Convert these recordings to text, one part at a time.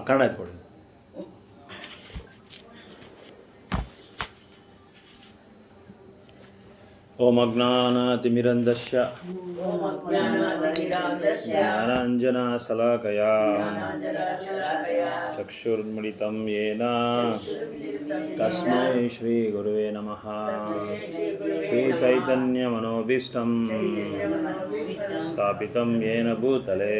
ಕನ್ನಡ ಎತ್ಕೊಳ್ಳಿ. ಓಂ ಅಜ್ಞಾನತಿಮಿರಂಧಸ್ಯ ಜ್ಞಾನಾಂಜನಶಲಾಕಯಾ ಚಕ್ಷುರ್ಮಿಲಿತಂ ಯೇನ ತಸ್ಮೈ ಶ್ರೀ ಗುರುವೇ ನಮಃ. ಶ್ರೀ ಚೈತನ್ಯ ಮನೋಭೀಷ್ಟಂ ಸ್ಥಾಪಿತಂ ಯೇನ ಭೂತಲೇ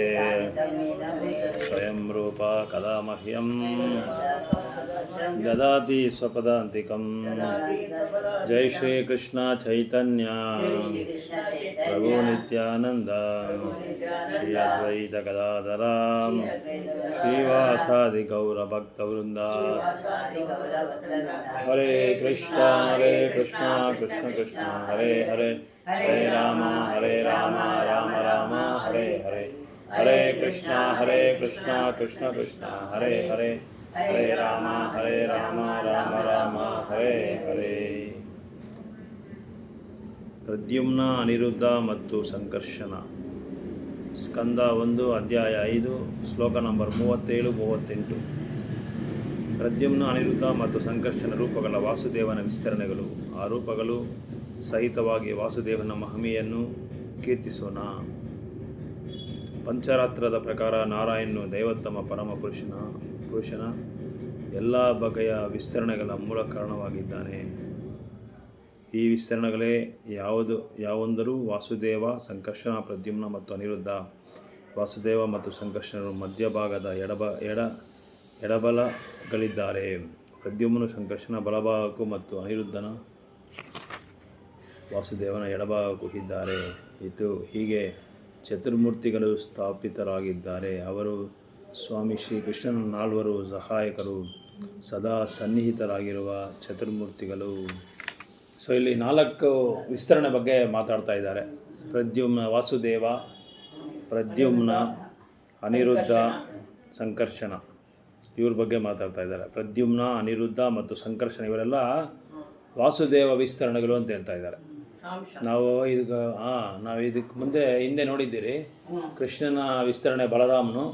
ಸ್ವಯಂ ರೂಪ ಕದಾ ಮಹ್ಯಂ ದದಾತಿ ಸ್ವಪದಾಂತಿಕಂ. ಜೈ ಶ್ರೀ ಕೃಷ್ಣ ಚೈತನ್ಯ ಪ್ರಭು ನಿತ್ಯಾನಂದ ಶ್ರೀ ಅದ್ವೈತ ಗದಾಧರ ಶ್ರೀವಾಸಾದಿ ಗೌರ ಭಕ್ತವೃಂದ. ಹರೇ ಕೃಷ್ಣ ಕೃಷ್ಣ ಕೃಷ್ಣ ಹರೇ ಹರೇ, ಹರೇ ರಾಮ ರಾಮ ರಾಮ ಹರೇ ಹರೇ. ಹರೇ ಕೃಷ್ಣ ಕೃಷ್ಣ ಕೃಷ್ಣ ಹರೇ ಹರೇ, ಹರೇ ರಾಮ ರಾಮ ರಾಮ ಹರೇ ಹರೇ. ಪ್ರದ್ಯುಮ್ನ, ಅನಿರುದ್ಧ ಮತ್ತು ಸಂಕರ್ಷಣ. ಸ್ಕಂದ 1 ಅಧ್ಯಾಯ 5 ಶ್ಲೋಕ ನಂಬರ್ 37-38. ಪ್ರದ್ಯುಮ್ನ, ಅನಿರುದ್ಧ ಮತ್ತು ಸಂಕರ್ಷಣ ರೂಪಗಳ ವಾಸುದೇವನ ವಿಸ್ತರಣೆಗಳು. ಆ ರೂಪಗಳು ಸಹಿತವಾಗಿ ವಾಸುದೇವನ ಮಹಿಮೆಯನ್ನು ಕೀರ್ತಿಸೋಣ. ಪಂಚರಾತ್ರದ ಪ್ರಕಾರ ನಾರಾಯಣನು ದೈವೋತ್ತಮ ಪರಮ ಪುರುಷನ ಎಲ್ಲ ಬಗೆಯ ವಿಸ್ತರಣೆಗಳ ಮೂಲ ಕಾರಣವಾಗಿದ್ದಾನೆ. ಈ ವಿಸ್ತರಣೆಗಳೇ ಯಾವಂದರೂ ವಾಸುದೇವ, ಸಂಕರ್ಷಣ, ಪ್ರದ್ಯುಮ್ನ ಮತ್ತು ಅನಿರುದ್ಧ. ವಾಸುದೇವ ಮತ್ತು ಸಂಕರ್ಷಣರು ಮಧ್ಯಭಾಗದ ಎಡಬಲಗಳಿದ್ದಾರೆ. ಪ್ರದ್ಯುಮ್ನ ಸಂಕರ್ಷಣ ಬಲಭಾಗಕ್ಕೂ ಮತ್ತು ಅನಿರುದ್ಧನ ವಾಸುದೇವನ ಎಡಭಾಗಕ್ಕೂ ಇದ್ದಾರೆ. ಹೀಗೆ ಚತುರ್ಮೂರ್ತಿಗಳು ಸ್ಥಾಪಿತರಾಗಿದ್ದಾರೆ. ಅವರು ಸ್ವಾಮಿ ಶ್ರೀಕೃಷ್ಣನ 4 ಸಹಾಯಕರು, ಸದಾ ಸನ್ನಿಹಿತರಾಗಿರುವ ಚತುರ್ಮೂರ್ತಿಗಳು. ಸೊ ಇಲ್ಲಿ 4 ವಿಸ್ತರಣೆ ಬಗ್ಗೆ ಮಾತಾಡ್ತಾ ಇದ್ದಾರೆ. ವಾಸುದೇವ, ಪ್ರದ್ಯುಮ್ನ, ಅನಿರುದ್ಧ, ಸಂಕರ್ಷಣ ಇವ್ರ ಬಗ್ಗೆ ಮಾತಾಡ್ತಾ ಇದ್ದಾರೆ. ಪ್ರದ್ಯುಮ್ನ, ಅನಿರುದ್ಧ ಮತ್ತು ಸಂಕರ್ಷಣ ಇವರೆಲ್ಲ ವಾಸುದೇವ ವಿಸ್ತರಣೆಗಳು ಅಂತ ಹೇಳ್ತಾ ಇದ್ದಾರೆ. ನಾವು ಇದಕ್ಕೆ ಹಿಂದೆ ನೋಡಿದ್ದೀರಿ. ಕೃಷ್ಣನ ವಿಸ್ತರಣೆ ಬಲರಾಮನು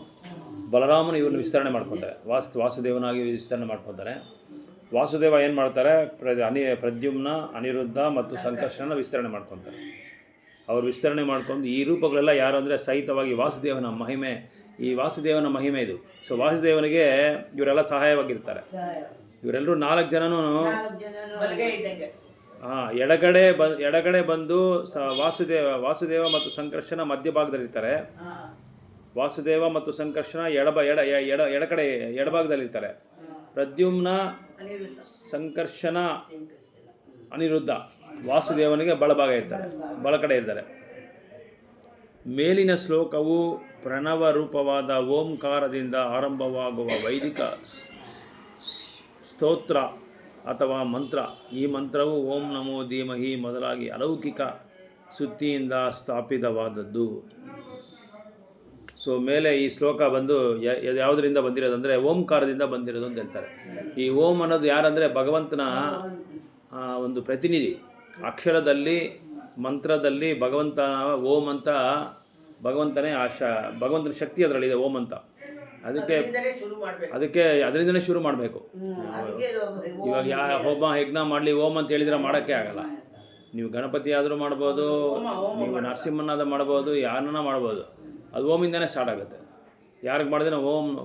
ಇವ್ರನ್ನ ವಿಸ್ತರಣೆ ಮಾಡ್ಕೊತಾರೆ. ವಾಸುದೇವನಾಗಿ ವಿಸ್ತರಣೆ ಮಾಡ್ಕೊತಾರೆ. ವಾಸುದೇವ ಏನು ಮಾಡ್ತಾರೆ, ಪ್ರದ್ಯುಮ್ನ, ಅನಿರುದ್ಧ ಮತ್ತು ಸಂಕರ್ಷಣ ವಿಸ್ತರಣೆ ಮಾಡ್ಕೊತಾರೆ. ಅವ್ರು ವಿಸ್ತರಣೆ ಮಾಡ್ಕೊಂಡು ಈ ರೂಪಗಳೆಲ್ಲ ಯಾರು ಅಂದರೆ ಸಹಿತವಾಗಿ ವಾಸುದೇವನ ಮಹಿಮೆ. ಈ ವಾಸುದೇವನ ಮಹಿಮೆ ಇದು. ಸೊ ವಾಸುದೇವನಿಗೆ ಇವರೆಲ್ಲ ಸಹಾಯವಾಗಿರ್ತಾರೆ. ಇವರೆಲ್ಲರೂ 4 ಜನನೂ ಎಡಗಡೆ ಬಂದು ವಾಸುದೇವ ಮತ್ತು ಸಂಕರ್ಷಣ ಮಧ್ಯಭಾಗದಲ್ಲಿರ್ತಾರೆ. ವಾಸುದೇವ ಮತ್ತು ಸಂಕರ್ಷಣ ಎಡಭಾಗದಲ್ಲಿರ್ತಾರೆ. ಪ್ರದ್ಯುಮ್ನ, ಸಂಕರ್ಷಣ, ಅನಿರುದ್ಧ ವಾಸುದೇವನಿಗೆ ಬಲಭಾಗ ಇರ್ತಾರೆ, ಬಲಕಡೆ ಇರ್ತಾರೆ. ಮೇಲಿನ ಶ್ಲೋಕವು ಪ್ರಣವ ರೂಪವಾದ ಓಂಕಾರದಿಂದ ಆರಂಭವಾಗುವ ವೈದಿಕ ಸ್ತೋತ್ರ ಅಥವಾ ಮಂತ್ರ. ಈ ಮಂತ್ರವು ಓಂ ನಮೋ ಧೀಮಹಿ ಮೊದಲಾಗಿ ಅಲೌಕಿಕ ಸುತ್ತಿಯಿಂದ ಸ್ಥಾಪಿತವಾದದ್ದು. ಸೊ ಮೇಲೆ ಈ ಶ್ಲೋಕ ಬಂದು ಯಾವುದರಿಂದ ಬಂದಿರೋದಂದರೆ ಓಂಕಾರದಿಂದ ಬಂದಿರೋದು ಅಂತ ಹೇಳ್ತಾರೆ. ಈ ಓಂ ಅನ್ನೋದು ಯಾರಂದರೆ ಭಗವಂತನ ಒಂದು ಪ್ರತಿನಿಧಿ. ಅಕ್ಷರದಲ್ಲಿ, ಮಂತ್ರದಲ್ಲಿ ಭಗವಂತನ ಓಂ ಅಂತ ಭಗವಂತನೇ ಭಗವಂತನ ಶಕ್ತಿ ಅದರಲ್ಲಿದೆ ಓಂ ಅಂತ. ಅದಕ್ಕೆ ಅದರಿಂದಲೇ ಶುರು ಮಾಡಬೇಕು. ಇವಾಗ ಹೋಮ ಯಜ್ಞ ಮಾಡಲಿ ಓಂ ಅಂತ ಹೇಳಿದ್ರೆ ಮಾಡೋಕ್ಕೆ ಆಗಲ್ಲ. ನೀವು ಗಣಪತಿ ಆದರೂ ಮಾಡ್ಬೋದು, ನೀವು ನರಸಿಂಹನಾದ ಮಾಡ್ಬೋದು, ಯಾರನ್ನ ಮಾಡ್ಬೋದು. ಅದು ಓಮಿಂದನೇ ಸ್ಟಾರ್ಟ್ ಆಗುತ್ತೆ. ಯಾರಿಗೆ ಮಾಡಿದ್ರೆ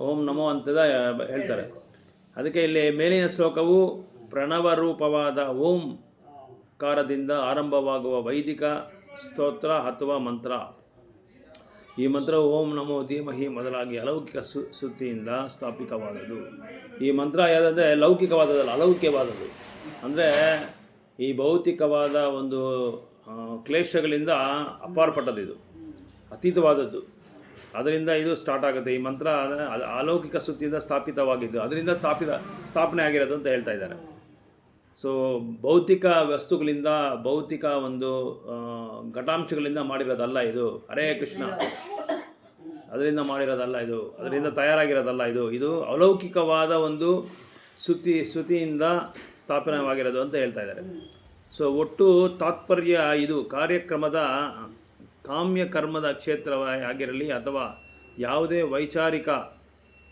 ಓಂ ನಮೋ ಅಂತದ ಹೇಳ್ತಾರೆ. ಅದಕ್ಕೆ ಇಲ್ಲಿ ಮೇಲಿನ ಶ್ಲೋಕವು ಪ್ರಣವ ರೂಪವಾದ ಓಂಕಾರದಿಂದ ಆರಂಭವಾಗುವ ವೈದಿಕ ಸ್ತೋತ್ರ ಅಥವಾ ಮಂತ್ರ. ಈ ಮಂತ್ರವು ಓಂ ನಮೋ ಧೀಮಹಿ ಮೊದಲಾಗಿ ಅಲೌಕಿಕ ಸುತ್ತಿಯಿಂದ ಸ್ಥಾಪಿತವಾದದ್ದು. ಈ ಮಂತ್ರ ಯಾವುದಂದರೆ ಲೌಕಿಕವಾದದಲ್ಲ, ಅಲೌಕಿಕವಾದದ್ದು. ಅಂದರೆ ಈ ಭೌತಿಕವಾದ ಒಂದು ಕ್ಲೇಶಗಳಿಂದ ಅಪಾರಪಟ್ಟದ್ದು, ಇದು ಅತೀತವಾದದ್ದು. ಅದರಿಂದ ಇದು ಸ್ಟಾರ್ಟ್ ಆಗುತ್ತೆ. ಈ ಮಂತ್ರ ಅಲೌಕಿಕ ಸುತ್ತಿಯಿಂದ ಸ್ಥಾಪಿತವಾಗಿದ್ದು, ಅದರಿಂದ ಸ್ಥಾಪನೆ ಆಗಿರೋದು ಅಂತ ಹೇಳ್ತಾ ಇದ್ದಾರೆ. ಸೊ ಭೌತಿಕ ವಸ್ತುಗಳಿಂದ, ಭೌತಿಕ ಒಂದು ಘಟಾಂಶಗಳಿಂದ ಮಾಡಿರೋದಲ್ಲ ಇದು. ಹರೇ ಕೃಷ್ಣ, ಅದರಿಂದ ಮಾಡಿರೋದಲ್ಲ ಇದು, ಅದರಿಂದ ತಯಾರಾಗಿರೋದಲ್ಲ ಇದು ಅಲೌಕಿಕವಾದ ಒಂದು ಶ್ರುತಿಯಿಂದ ಸ್ಥಾಪನೆವಾಗಿರೋದು ಅಂತ ಹೇಳ್ತಾ ಇದ್ದಾರೆ. ಸೊ ಒಟ್ಟು ತಾತ್ಪರ್ಯ ಇದು ಕಾರ್ಯಕ್ರಮದ ಕಾಮ್ಯ ಕರ್ಮದ ಕ್ಷೇತ್ರವಾಗಿರಲಿ ಅಥವಾ ಯಾವುದೇ ವೈಚಾರಿಕ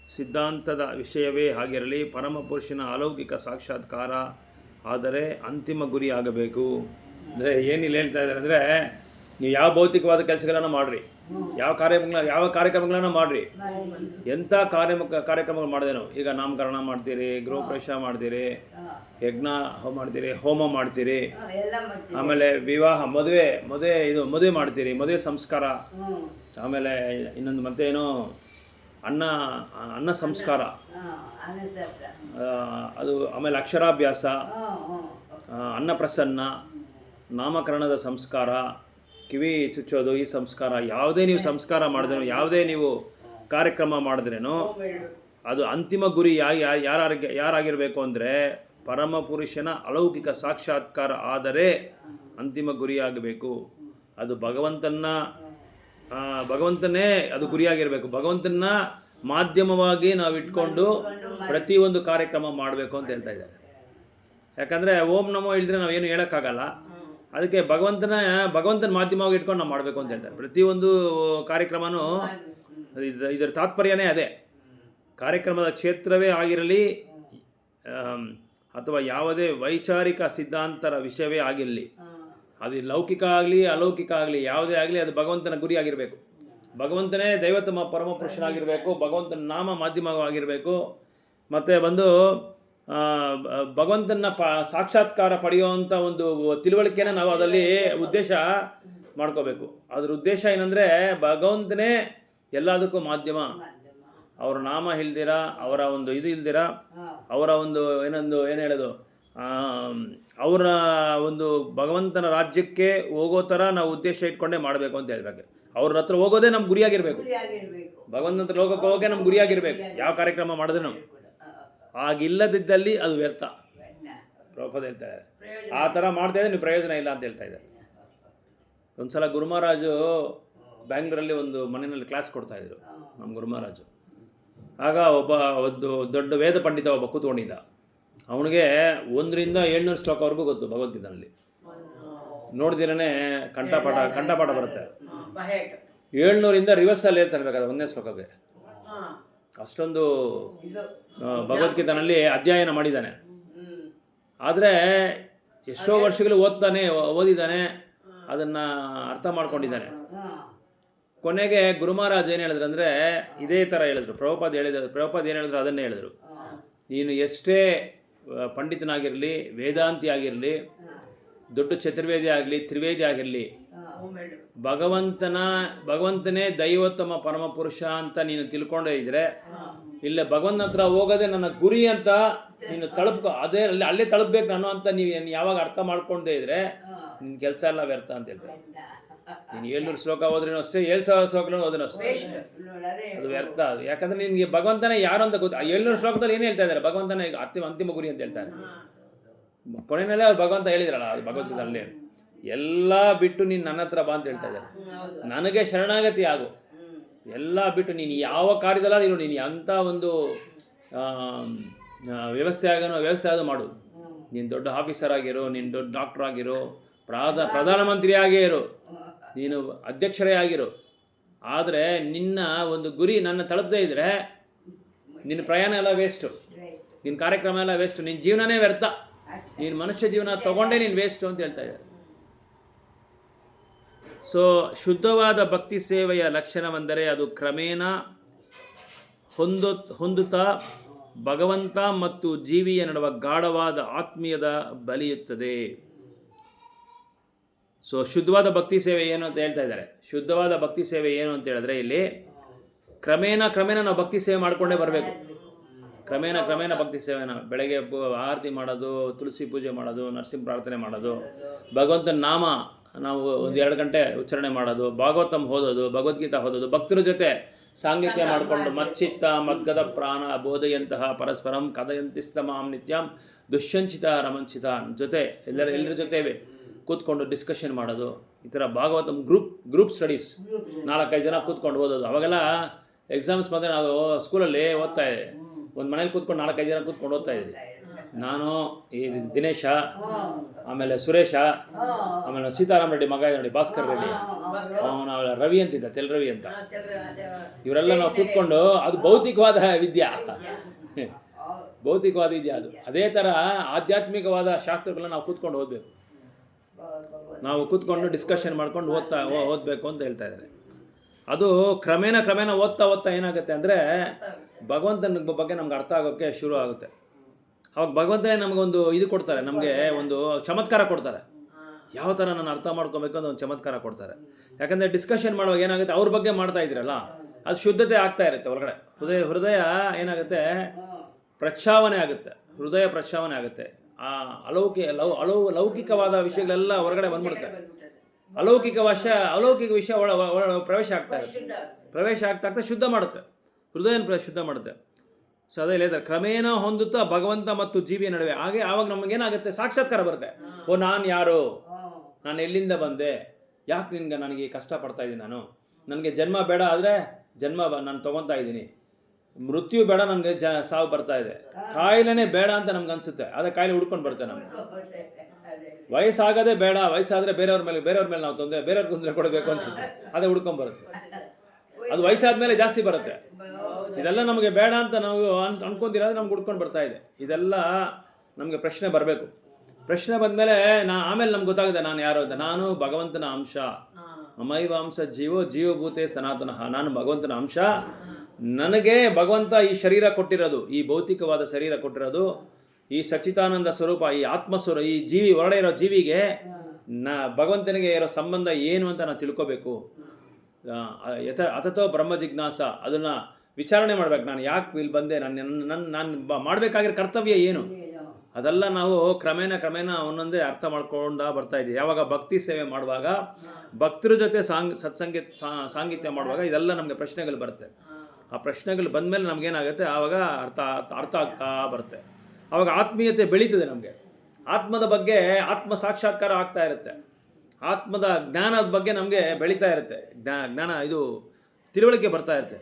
ಸಿದ್ಧಾಂತದ ವಿಷಯವೇ ಆಗಿರಲಿ ಪರಮಪುರುಷನ ಅಲೌಕಿಕ ಸಾಕ್ಷಾತ್ಕಾರ ಆದರೆ ಅಂತಿಮ ಗುರಿ ಆಗಬೇಕು. ಅಂದರೆ ಏನಿಲ್ಲ ಹೇಳ್ತಾ ಇದ್ದಾರೆ ಅಂದರೆ, ನೀವು ಯಾವ ಭೌತಿಕವಾದ ಕೆಲಸಗಳನ್ನು ಮಾಡಿರಿ, ಯಾವ ಕಾರ್ಯಕ್ರಮಗಳನ್ನ ಮಾಡಿರಿ, ಎಂಥ ಕಾರ್ಯಕ್ರಮಗಳು ಮಾಡಿದೆ ನಾವು. ಈಗ ನಾಮಕರಣ ಮಾಡ್ತೀರಿ, ಗೃಹಪ್ರವೇಶ ಮಾಡ್ತೀರಿ, ಯಜ್ಞ ಮಾಡ್ತೀರಿ, ಹೋಮ ಮಾಡ್ತೀರಿ, ಆಮೇಲೆ ವಿವಾಹ ಮದುವೆ ಮಾಡ್ತೀರಿ, ಮದುವೆ ಸಂಸ್ಕಾರ, ಆಮೇಲೆ ಇನ್ನೊಂದು ಮತ್ತೇನು ಅನ್ನ ಸಂಸ್ಕಾರ, ಅದು ಆಮೇಲೆ ಅಕ್ಷರಾಭ್ಯಾಸ, ಅನ್ನಪ್ರಸನ್ನ, ನಾಮಕರಣದ ಸಂಸ್ಕಾರ, ಕಿವಿ ಚುಚ್ಚೋದು, ಈ ಸಂಸ್ಕಾರ, ಯಾವುದೇ ನೀವು ಸಂಸ್ಕಾರ ಮಾಡಿದ್ರೂ, ಯಾವುದೇ ನೀವು ಕಾರ್ಯಕ್ರಮ ಮಾಡಿದ್ರೇನೋ ಅದು ಅಂತಿಮ ಗುರಿ ಯಾರಾಗಿರಬೇಕು ಅಂದರೆ ಪರಮಪುರುಷನ ಅಲೌಕಿಕ ಸಾಕ್ಷಾತ್ಕಾರ ಆದರೆ ಅಂತಿಮ ಗುರಿಯಾಗಬೇಕು. ಅದು ಭಗವಂತನೇ ಅದು ಗುರಿಯಾಗಿರಬೇಕು. ಭಗವಂತನ ಮಾಧ್ಯಮವಾಗಿ ನಾವು ಇಟ್ಕೊಂಡು ಪ್ರತಿಯೊಂದು ಕಾರ್ಯಕ್ರಮ ಮಾಡಬೇಕು ಅಂತ ಹೇಳ್ತಾ ಇದ್ದಾರೆ. ಯಾಕಂದರೆ ಓಂ ನಮೋ ಹೇಳಿದ್ರೆ ನಾವೇನು ಹೇಳೋಕ್ಕಾಗಲ್ಲ. ಅದಕ್ಕೆ ಭಗವಂತನ ಮಾಧ್ಯಮವಾಗಿ ಇಟ್ಕೊಂಡು ನಾವು ಮಾಡಬೇಕು ಅಂತ ಹೇಳ್ತಾರೆ. ಪ್ರತಿಯೊಂದು ಕಾರ್ಯಕ್ರಮನೂ ಇದರ ತಾತ್ಪರ್ಯನೇ ಅದೇ. ಕಾರ್ಯಕ್ರಮದ ಕ್ಷೇತ್ರವೇ ಆಗಿರಲಿ ಅಥವಾ ಯಾವುದೇ ವೈಚಾರಿಕ ಸಿದ್ಧಾಂತರ ವಿಷಯವೇ ಆಗಿರಲಿ, ಅದು ಲೌಕಿಕ ಆಗಲಿ ಅಲೌಕಿಕ ಆಗಲಿ ಯಾವುದೇ ಆಗಲಿ, ಅದು ಭಗವಂತನ ಗುರಿ ಆಗಿರಬೇಕು. ಭಗವಂತನೇ ದೈವತಮ ಪರಮಪುರುಷನಾಗಿರಬೇಕು, ಭಗವಂತನ ನಾಮ ಮಾಧ್ಯಮವಾಗಿರಬೇಕು. ಮತ್ತು ಭಗವಂತನ ಸಾಕ್ಷಾತ್ಕಾರ ಪಡೆಯುವಂಥ ಒಂದು ತಿಳುವಳಿಕೆನ ನಾವು ಅದರಲ್ಲಿ ಉದ್ದೇಶ ಮಾಡ್ಕೋಬೇಕು. ಅದ್ರ ಉದ್ದೇಶ ಏನಂದರೆ ಭಗವಂತನೇ ಎಲ್ಲದಕ್ಕೂ ಮಾಧ್ಯಮ. ಅವರ ನಾಮ ಇಲ್ದಿರ, ಅವರ ಒಂದು ಇದು ಇಲ್ದಿರ, ಅವರ ಒಂದು ಏನು ಹೇಳೋದು, ಅವರ ಒಂದು ಭಗವಂತನ ರಾಜ್ಯಕ್ಕೆ ಹೋಗೋ ಥರ ನಾವು ಉದ್ದೇಶ ಇಟ್ಕೊಂಡೇ ಮಾಡಬೇಕು ಅಂತ ಹೇಳ್ಬೇಕು. ಅವ್ರ ಹತ್ರ ಹೋಗೋದೇ ನಮ್ಮ ಗುರಿಯಾಗಿರಬೇಕು. ಭಗವಂತನ ಹತ್ರ ಹೋಗೋಕೆ ನಮ್ಮ ಗುರಿಯಾಗಿರಬೇಕು. ಯಾವ ಕಾರ್ಯಕ್ರಮ ಮಾಡಿದ್ರೆ ನಾವು ಆಗಿಲ್ಲದಿದ್ದಲ್ಲಿ ಅದು ವ್ಯರ್ಥ. ಪ್ರಭುಪಾದ ಹೇಳ್ತಾ ಇದ್ದಾರೆ, ಆ ಥರ ಮಾಡ್ತಾ ಇದ್ರೆ ನೀವು ಪ್ರಯೋಜನ ಇಲ್ಲ ಅಂತ ಹೇಳ್ತಾ ಇದ್ದಾರೆ. ಒಂದು ಸಲ ಗುರುಮಹಾರಾಜು ಬ್ಯಾಂಗ್ಳೂರಲ್ಲಿ ಒಂದು ಮನೆಯಲ್ಲಿ ಕ್ಲಾಸ್ ಕೊಡ್ತಾಯಿದ್ರು, ನಮ್ಮ ಗುರುಮಹಾರಾಜು. ಆಗ ಒಂದು ದೊಡ್ಡ ವೇದ ಪಂಡಿತ ಒಬ್ಬ ಕೂತ್ಕೊಂಡಿದ್ದ. ಅವನಿಗೆ 1ರಿಂದ 700 ಶ್ಲೋಕವರೆಗೂ ಗೊತ್ತು ಭಗವದ್ಗೀತೆಯಲ್ಲಿ. ನೋಡಿದಿರೇ ಕಂಠಪಾಠ ಬರುತ್ತೆ. 700ರಿಂದ ರಿವರ್ಸಲ್ಲಿ ಹೇಳ್ತಾರೆ ಬೇಕಾದ್ರೆ ಒಂದೇ ಶ್ಲೋಕಕ್ಕೆ. ಅಷ್ಟೊಂದು ಭಗವದ್ಗೀತೆಯಲ್ಲಿ ಅಧ್ಯಯನ ಮಾಡಿದ್ದಾನೆ. ಆದರೆ ಎಷ್ಟೋ ವರ್ಷಗಳು ಓದಿದ್ದಾನೆ, ಅದನ್ನು ಅರ್ಥ ಮಾಡ್ಕೊಂಡಿದ್ದಾನೆ. ಕೊನೆಗೆ ಗುರುಮಹಾರಾಜ್ ಏನು ಹೇಳಿದ್ರು ಅಂದರೆ ಇದೇ ಥರ ಹೇಳಿದ್ರು. ಪ್ರಭುಪಾದ ಏನು ಹೇಳಿದ್ರು ಅದನ್ನೇ ಹೇಳಿದ್ರು. ನೀನು ಎಷ್ಟೇ ಪಂಡಿತನಾಗಿರಲಿ, ವೇದಾಂತಿ ಆಗಿರಲಿ, ದೊಡ್ಡ ಚತುರ್ವೇದಿ ಆಗಲಿ, ತ್ರಿವೇದಿ ಆಗಿರಲಿ, ಭಗವಂತನೇ ದೈವೋತ್ತಮ ಪರಮಪುರುಷ ಅಂತ ನೀನು ತಿಳ್ಕೊಂಡೇ ಇದ್ದರೆ, ಇಲ್ಲ ಭಗವಂತನ ಹತ್ರ ಹೋಗೋದೇ ನನ್ನ ಗುರಿ ಅಂತ ನೀನು ಅಲ್ಲೇ ತಲುಪಬೇಕು ನಾನು ಅಂತ ನೀವು ಯಾವಾಗ ಅರ್ಥ ಮಾಡ್ಕೊಂಡೇ ಇದ್ರೆ ನಿನ್ನ ಕೆಲಸ ಎಲ್ಲ ವ್ಯರ್ಥ ಅಂತ ಹೇಳ್ತಾರೆ. ನೀನು 700 ಶ್ಲೋಕ ಹೋದ್ರೇನೋ ಅಷ್ಟೇ, 7,000 ಶ್ಲೋಕ ಹೋದ್ರೂ ಅಷ್ಟೇ, ಅದು ವ್ಯರ್ಥ. ಅದು ಯಾಕಂದರೆ ನಿನಗೆ ಭಗವಂತನೇ ಯಾರು ಅಂತ ಗೊತ್ತು. 700 ಶ್ಲೋಕದಲ್ಲಿ ಏನು ಹೇಳ್ತಾ ಇದ್ದಾರೆ? ಭಗವಂತನೇ ಅಂತಿಮ ಗುರಿ ಅಂತ ಹೇಳ್ತಾರೆ. ಕೊನೆಯಲ್ಲೇ ಅವ್ರು ಭಗವಂತ ಹೇಳಿದ್ರಲ್ಲ, ಅದು ಭಗವದ್ಗೀತೆಯಲ್ಲಿ ಎಲ್ಲ ಬಿಟ್ಟು ನೀನು ನನ್ನ ಹತ್ರ ಬಾ ಅಂತ ಹೇಳ್ತಾ ಇದ್ದಾರೆ. ನನಗೆ ಶರಣಾಗತಿ ಆಗು, ಎಲ್ಲ ಬಿಟ್ಟು ನೀನು ಯಾವ ಕಾರ್ಯದಲ್ಲ ನೀನು ಅಂಥ ಒಂದು ವ್ಯವಸ್ಥೆ ಆಗೋದು ಮಾಡು. ನೀನು ದೊಡ್ಡ ಆಫೀಸರ್ ಆಗಿರೋ, ನೀನು ದೊಡ್ಡ ಡಾಕ್ಟರ್ ಆಗಿರೋ, ಪ್ರಧಾನಮಂತ್ರಿ ಆಗೇ ಇರು, ನೀನು ಅಧ್ಯಕ್ಷರೇ ಆಗಿರು. ಆದರೆ ನಿನ್ನ ಒಂದು ಗುರಿ ನನ್ನ ತಲುಪದೇ ಇದ್ದರೆ ನಿನ್ನ ಪ್ರಯಾಣ ಎಲ್ಲ ವೇಸ್ಟು, ನಿನ್ನ ಕಾರ್ಯಕ್ರಮ ಎಲ್ಲ ವೇಸ್ಟು, ನಿನ್ನ ಜೀವನನೇ ವ್ಯರ್ಥ, ನೀನು ಮನುಷ್ಯ ಜೀವನ ತಗೊಂಡೇ ನೀನು ವೇಸ್ಟು ಅಂತ ಹೇಳ್ತಾ ಇದ್ದಾರೆ. ಸೊ ಶುದ್ಧವಾದ ಭಕ್ತಿ ಸೇವೆಯ ಲಕ್ಷಣವೆಂದರೆ ಅದು ಕ್ರಮೇಣ ಹೊಂದುತ್ತಾ ಭಗವಂತ ಮತ್ತು ಜೀವಿಯ ನಡುವ ಗಾಢವಾದ ಆತ್ಮೀಯದ ಬಲಿಯುತ್ತದೆ. ಸೊ ಶುದ್ಧವಾದ ಭಕ್ತಿ ಸೇವೆ ಏನು ಅಂತ ಹೇಳ್ತಾ ಇದ್ದಾರೆ. ಶುದ್ಧವಾದ ಭಕ್ತಿ ಸೇವೆ ಏನು ಅಂತ ಹೇಳಿದ್ರೆ ಇಲ್ಲಿ ಕ್ರಮೇಣ ನಾವು ಭಕ್ತಿ ಸೇವೆ ಮಾಡಿಕೊಂಡೇ ಬರಬೇಕು. ಕ್ರಮೇಣ ಭಕ್ತಿ ಸೇವೆನ ಬೆಳಗ್ಗೆ ಆರತಿ ಮಾಡೋದು, ತುಳಸಿ ಪೂಜೆ ಮಾಡೋದು, ನರಸಿಂಹ ಪ್ರಾರ್ಥನೆ ಮಾಡೋದು, ಭಗವಂತನ ನಾಮ ನಾವು 1-2 ಗಂಟೆ ಉಚ್ಚಾರಣೆ ಮಾಡೋದು, ಭಾಗವತಂ ಓದೋದು, ಭಗವದ್ಗೀತಾ ಓದೋದು, ಭಕ್ತರ ಜೊತೆ ಸಾಂಗತ್ಯ ಮಾಡಿಕೊಂಡು ಮಚ್ಚಿತ್ತ ಮಗ್ಗದ ಪ್ರಾಣ ಬೋಧೆಯಂತಹ ಪರಸ್ಪರಂ ಕಥಯಂತಿಸ್ತಮಾಂ ನಿತ್ಯಂ ದುಶ್ಯಂಚಿತ ರಮಂಚಿತ ಜೊತೆ ಎಲ್ಲರ ಜೊತೆ ಕೂತ್ಕೊಂಡು ಡಿಸ್ಕಷನ್ ಮಾಡೋದು. ಈ ಥರ ಭಾಗವತಂ ಗ್ರೂಪ್ ಸ್ಟಡೀಸ್ 4-5 ಜನ ಕೂತ್ಕೊಂಡು ಓದೋದು. ಅವಾಗೆಲ್ಲ ಎಕ್ಸಾಮ್ಸ್ ಬಂದರೆ ನಾವು ಸ್ಕೂಲಲ್ಲಿ ಓದ್ತಾ ಇದ್ದೆ, ಒಂದು ಮನೇಲಿ ಕೂತ್ಕೊಂಡು 4-5 ಜನ ಕೂತ್ಕೊಂಡು ಓದ್ತಾ ಇದ್ವಿ. ನಾನು ಈ ದಿನೇಶ, ಆಮೇಲೆ ಸುರೇಶ, ಆಮೇಲೆ ಸೀತಾರಾಮ್ ರೆಡ್ಡಿ ಮಗ ಇದೆ ನೋಡಿ ಭಾಸ್ಕರ್ ರೆಡ್ಡಿ, ಅವನ ರವಿ ಅಂತಿದ್ದ, ತೆಲ್ ರವಿ ಅಂತ, ಇವರೆಲ್ಲ ನಾವು ಕೂತ್ಕೊಂಡು, ಅದು ಭೌತಿಕವಾದ ವಿದ್ಯಾ, ಭೌತಿಕವಾದ ವಿದ್ಯೆ ಅದು. ಅದೇ ಥರ ಆಧ್ಯಾತ್ಮಿಕವಾದ ಶಾಸ್ತ್ರಗಳನ್ನ ನಾವು ಕೂತ್ಕೊಂಡು ಓದಬೇಕು, ನಾವು ಕೂತ್ಕೊಂಡು ಡಿಸ್ಕಷನ್ ಮಾಡ್ಕೊಂಡು ಓದಬೇಕು ಅಂತ ಹೇಳ್ತಾ ಇದ್ದಾರೆ. ಅದು ಕ್ರಮೇಣ ಓದ್ತಾ ಏನಾಗುತ್ತೆ ಅಂದರೆ ಭಗವಂತನ ಬಗ್ಗೆ ನಮ್ಗೆ ಅರ್ಥ ಆಗೋಕ್ಕೆ ಶುರು ಆಗುತ್ತೆ. ಅವಾಗ ಭಗವಂತನೇ ನಮಗೊಂದು ಇದು ಕೊಡ್ತಾರೆ, ನಮಗೆ ಒಂದು ಚಮತ್ಕಾರ ಕೊಡ್ತಾರೆ, ಯಾವ ಥರ ನಾನು ಅರ್ಥ ಮಾಡ್ಕೊಬೇಕು ಅಂತ ಒಂದು ಚಮತ್ಕಾರ ಕೊಡ್ತಾರೆ. ಯಾಕಂದರೆ ಡಿಸ್ಕಷನ್ ಮಾಡುವಾಗ ಏನಾಗುತ್ತೆ, ಅವ್ರ ಬಗ್ಗೆ ಮಾಡ್ತಾ ಇದ್ದೀರಲ್ಲ, ಅದು ಶುದ್ಧತೆ ಆಗ್ತಾ ಇರುತ್ತೆ ಒಳಗಡೆ. ಹೃದಯ ಏನಾಗುತ್ತೆ, ಪ್ರಕ್ಷಾವಣೆ ಆಗುತ್ತೆ, ಹೃದಯ ಪ್ರಕ್ಷಾವಣೆ ಆಗುತ್ತೆ. ಆ ಲೌಕಿಕವಾದ ವಿಷಯಗಳೆಲ್ಲ ಹೊರಗಡೆ ಬಂದ್ಬಿಡುತ್ತೆ. ಅಲೌಕಿಕ ವಿಷಯ ಪ್ರವೇಶ ಆಗ್ತಾ ಇರುತ್ತೆ, ಶುದ್ಧ ಮಾಡುತ್ತೆ, ಹೃದಯನ ಶುದ್ಧ ಮಾಡುತ್ತೆ. ಸೊ ಅದೇ ಹೇಳಿದ್ದಾರೆ, ಕ್ರಮೇಣ ಹೊಂದುತ್ತಾ ಭಗವಂತ ಮತ್ತು ಜೀವಿಯ ನಡುವೆ. ಹಾಗೆ ಆವಾಗ ನಮಗೇನಾಗುತ್ತೆ, ಸಾಕ್ಷಾತ್ಕಾರ ಬರುತ್ತೆ. ಓ, ನಾನು ಯಾರು, ನಾನು ಎಲ್ಲಿಂದ ಬಂದೆ, ಯಾಕೆ ನನಗೆ ಕಷ್ಟಪಡ್ತಾ ಇದ್ದೀನಿ, ನನಗೆ ಜನ್ಮ ಬೇಡ, ಆದರೆ ಜನ್ಮ ನಾನು ತೊಗೊತಾ ಇದ್ದೀನಿ, ಮೃತ್ಯು ಬೇಡ, ನನಗೆ ಸಾವು ಬರ್ತಾ ಇದೆ, ಕಾಯಿಲೆನೇ ಬೇಡ ಅಂತ ನಮ್ಗೆ ಅನಿಸುತ್ತೆ, ಅದೇ ಕಾಯಿಲೆ ಹುಡ್ಕೊಂಡು ಬರುತ್ತೆ ನಮಗೆ. ವಯಸ್ಸಾಗದೆ ಬೇಡ, ವಯಸ್ಸಾದರೆ ಬೇರೆಯವ್ರ ಮೇಲೆ ನಾವು ಬೇರೆಯವ್ರಿಗೆ ಕೊಡಬೇಕು ಅನ್ಸುತ್ತೆ, ಅದೇ ಹುಡ್ಕೊಂಡ್ಬರುತ್ತೆ. ಅದು ವಯಸ್ಸಾದ್ಮೇಲೆ ಜಾಸ್ತಿ ಬರುತ್ತೆ. ಇದೆಲ್ಲ ನಮಗೆ ಬೇಡ ಅಂತ ನಾವು ಅನ್ಕೊಂತಿರೋದು ನಮ್ಗೆ ಹುಡ್ಕೊಂಡು ಬರ್ತಾ ಇದೆ. ಇದೆಲ್ಲ ನಮಗೆ ಪ್ರಶ್ನೆ ಬರಬೇಕು. ಪ್ರಶ್ನೆ ಬಂದಮೇಲೆ ಆಮೇಲೆ ನಮ್ಗೆ ಗೊತ್ತಾಗುತ್ತೆ ನಾನು ಯಾರು ಅಂತ. ನಾನು ಭಗವಂತನ ಅಂಶ, ಮಮೈವ ಅಂಶ ಜೀವಭೂತೆ ಸನಾತನಃ. ನಾನು ಭಗವಂತನ ಅಂಶ. ನನಗೆ ಭಗವಂತ ಈ ಶರೀರ ಕೊಟ್ಟಿರೋದು, ಈ ಭೌತಿಕವಾದ ಶರೀರ ಕೊಟ್ಟಿರೋದು, ಈ ಸಚ್ಚಿದಾನಂದ ಸ್ವರೂಪ, ಈ ಆತ್ಮಸ್ವರೂಪ, ಈ ಜೀವಿ ಹೊರಗಡೆ ಇರೋ ಜೀವಿಗೆ ಭಗವಂತನಿಗೆ ಇರೋ ಸಂಬಂಧ ಏನು ಅಂತ ನಾನು ತಿಳ್ಕೋಬೇಕು. ಅಥತೋ ಬ್ರಹ್ಮ ಜಿಜ್ಞಾಸ, ಅದನ್ನು ವಿಚಾರಣೆ ಮಾಡ್ಬೇಕು. ನಾನು ಯಾಕೆ ಇಲ್ಲಿ ಬಂದೆ, ನಾನು ಮಾಡಬೇಕಾಗಿರೋ ಕರ್ತವ್ಯ ಏನು, ಅದೆಲ್ಲ ನಾವು ಕ್ರಮೇಣ ಒಂದೊಂದೇ ಅರ್ಥ ಮಾಡ್ಕೊಂಡು ಬರ್ತಾ ಇದ್ದೀವಿ. ಯಾವಾಗ ಭಕ್ತಿ ಸೇವೆ ಮಾಡುವಾಗ, ಭಕ್ತರ ಜೊತೆ ಸಾಂಗತ್ಯ ಮಾಡುವಾಗ ಇದೆಲ್ಲ ನಮಗೆ ಪ್ರಶ್ನೆಗಳು ಬರುತ್ತೆ. ಆ ಪ್ರಶ್ನೆಗಳು ಬಂದಮೇಲೆ ನಮಗೇನಾಗುತ್ತೆ, ಆವಾಗ ಅರ್ಥ ಆಗ್ತಾ ಬರುತ್ತೆ. ಆವಾಗ ಆತ್ಮೀಯತೆ ಬೆಳೀತದೆ. ನಮಗೆ ಆತ್ಮದ ಬಗ್ಗೆ ಆತ್ಮ ಸಾಕ್ಷಾತ್ಕಾರ ಆಗ್ತಾ ಇರುತ್ತೆ. ಆತ್ಮದ ಜ್ಞಾನದ ಬಗ್ಗೆ ನಮಗೆ ಬೆಳೀತಾ ಇರುತ್ತೆ. ಜ್ಞಾನ ಇದು ತಿಳುವಳಿಕೆ ಬರ್ತಾ ಇರುತ್ತೆ.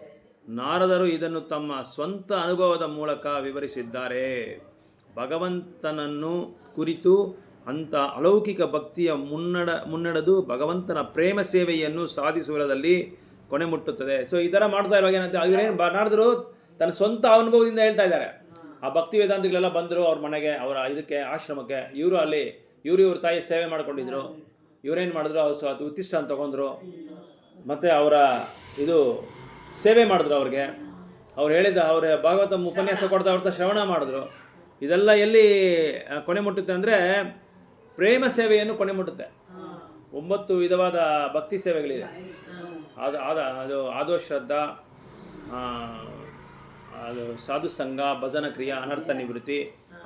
ನಾರದರು ಇದನ್ನು ತಮ್ಮ ಸ್ವಂತ ಅನುಭವದ ಮೂಲಕ ವಿವರಿಸಿದ್ದಾರೆ. ಭಗವಂತನನ್ನು ಕುರಿತು ಅಂಥ ಅಲೌಕಿಕ ಭಕ್ತಿಯ ಮುನ್ನಡೆದು ಭಗವಂತನ ಪ್ರೇಮ ಸೇವೆಯನ್ನು ಸಾಧಿಸುವುದರಲ್ಲಿ ಕೊನೆ ಮುಟ್ಟುತ್ತದೆ. ಸೊ ಈ ಥರ ಮಾಡ್ತಾ ಇರುವಾಗ ಏನಂತ, ಇವರೇನು ನಾರದರು ತನ್ನ ಸ್ವಂತ ಅನುಭವದಿಂದ ಹೇಳ್ತಾ ಇದ್ದಾರೆ. ಆ ಭಕ್ತಿ ವೇದಾಂತಿಗಳೆಲ್ಲ ಬಂದರು ಅವ್ರ ಮನೆಗೆ, ಅವರ ಇದಕ್ಕೆ ಆಶ್ರಮಕ್ಕೆ. ಇವ್ರ ತಾಯಿ ಸೇವೆ ಮಾಡ್ಕೊಂಡಿದ್ರು. ಇವರೇನು ಮಾಡಿದ್ರು, ಅದು ಉತ್ತಿಷ್ಠ ತೊಗೊಂಡ್ರು, ಮತ್ತು ಅವರ ಇದು ಸೇವೆ ಮಾಡಿದ್ರು. ಅವ್ರಿಗೆ ಅವ್ರು ಅವ್ರ ಭಾಗವತ ಉಪನ್ಯಾಸ ಕೊಡ್ತಾ ಶ್ರವಣ ಮಾಡಿದ್ರು. ಇದೆಲ್ಲ ಎಲ್ಲಿ ಕೊನೆ ಮುಟ್ಟುತ್ತೆ ಅಂದರೆ ಪ್ರೇಮ ಸೇವೆಯನ್ನು ಕೊನೆ ಮುಟ್ಟುತ್ತೆ. 9 ವಿಧವಾದ ಭಕ್ತಿ ಸೇವೆಗಳಿದೆ. ಅದು ಆದೋ ಶ್ರದ್ಧಾ, ಅದು ಸಾಧು ಸಂಘ, ಭಜನ ಕ್ರಿಯಾ, ಅನರ್ಥ ನಿವೃತ್ತಿ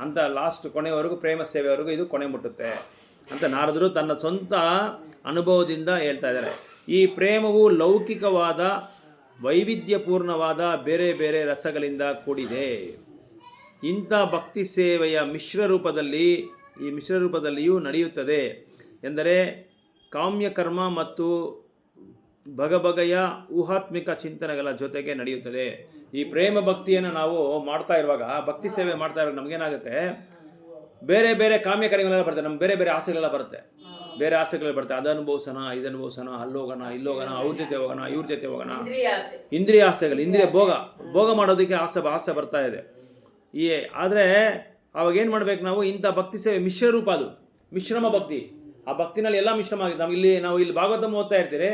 ಅಂತ ಲಾಸ್ಟ್ ಕೊನೆಯವರೆಗೂ ಪ್ರೇಮ ಸೇವೆವರೆಗೂ ಇದು ಕೊನೆ ಮುಟ್ಟುತ್ತೆ ಅಂತ ನಾರದರು ತನ್ನ ಸ್ವಂತ ಅನುಭವದಿಂದ ಹೇಳ್ತಾ ಇದ್ದಾರೆ. ಈ ಪ್ರೇಮವು ಲೌಕಿಕವಾದ ವೈವಿಧ್ಯಪೂರ್ಣವಾದ ಬೇರೆ ಬೇರೆ ರಸಗಳಿಂದ ಕೂಡಿದೆ. ಇಂಥ ಭಕ್ತಿ ಸೇವೆಯ ಮಿಶ್ರರೂಪದಲ್ಲಿಯೂ ನಡೆಯುತ್ತದೆ. ಎಂದರೆ ಕಾಮ್ಯಕರ್ಮ ಮತ್ತು ಬಗೆಯ ಊಹಾತ್ಮಿಕ ಚಿಂತನೆಗಳ ಜೊತೆಗೆ ನಡೆಯುತ್ತದೆ. ಈ ಪ್ರೇಮ ಭಕ್ತಿಯನ್ನು ನಾವು ಮಾಡ್ತಾ ಇರುವಾಗ, ಭಕ್ತಿ ಸೇವೆ ಮಾಡ್ತಾ ಇರುವಾಗ ನಮಗೇನಾಗುತ್ತೆ, ಬೇರೆ ಬೇರೆ ಕಾಮ್ಯಕರ್ಮಗಳೆಲ್ಲ ಬರ್ತದೆ, ನಮ್ಗೆ ಬೇರೆ ಬೇರೆ ಆಸೆಗಳೆಲ್ಲ ಬರುತ್ತೆ. ಬೇರೆ ಆಸೆಗಳು ಬರ್ತದೆ. ಅದು ಅನುಭವಿಸೋಣ, ಇದು ಅನುಭವಿಸೋಣ, ಅಲ್ಲೋಗೋಣ, ಇಲ್ಲೋಗೋಣ, ಅವ್ರ ಜೊತೆ ಹೋಗೋಣ, ಇವ್ರ ಜೊತೆ ಹೋಗೋಣ. ಇಂದ್ರಿಯ ಆಸೆಗಳು, ಇಂದ್ರಿಯ ಭೋಗ ಮಾಡೋದಕ್ಕೆ ಆಸೆ ಬರ್ತಾ ಇದೆ. ಆದರೆ ಅವಾಗೇನು ಮಾಡ್ಬೇಕು ನಾವು, ಇಂಥ ಭಕ್ತಿ ಸೇವೆ ಮಿಶ್ರರೂಪ, ಅದು ಮಿಶ್ರಮ ಭಕ್ತಿ. ಆ ಭಕ್ತಿನಲ್ಲಿ ಎಲ್ಲ ಮಿಶ್ರಮ ಆಗಿದೆ. ನಾವು ಇಲ್ಲಿ ಭಾಗವತ ಓದ್ತಾ ಇರ್ತೀರಿ,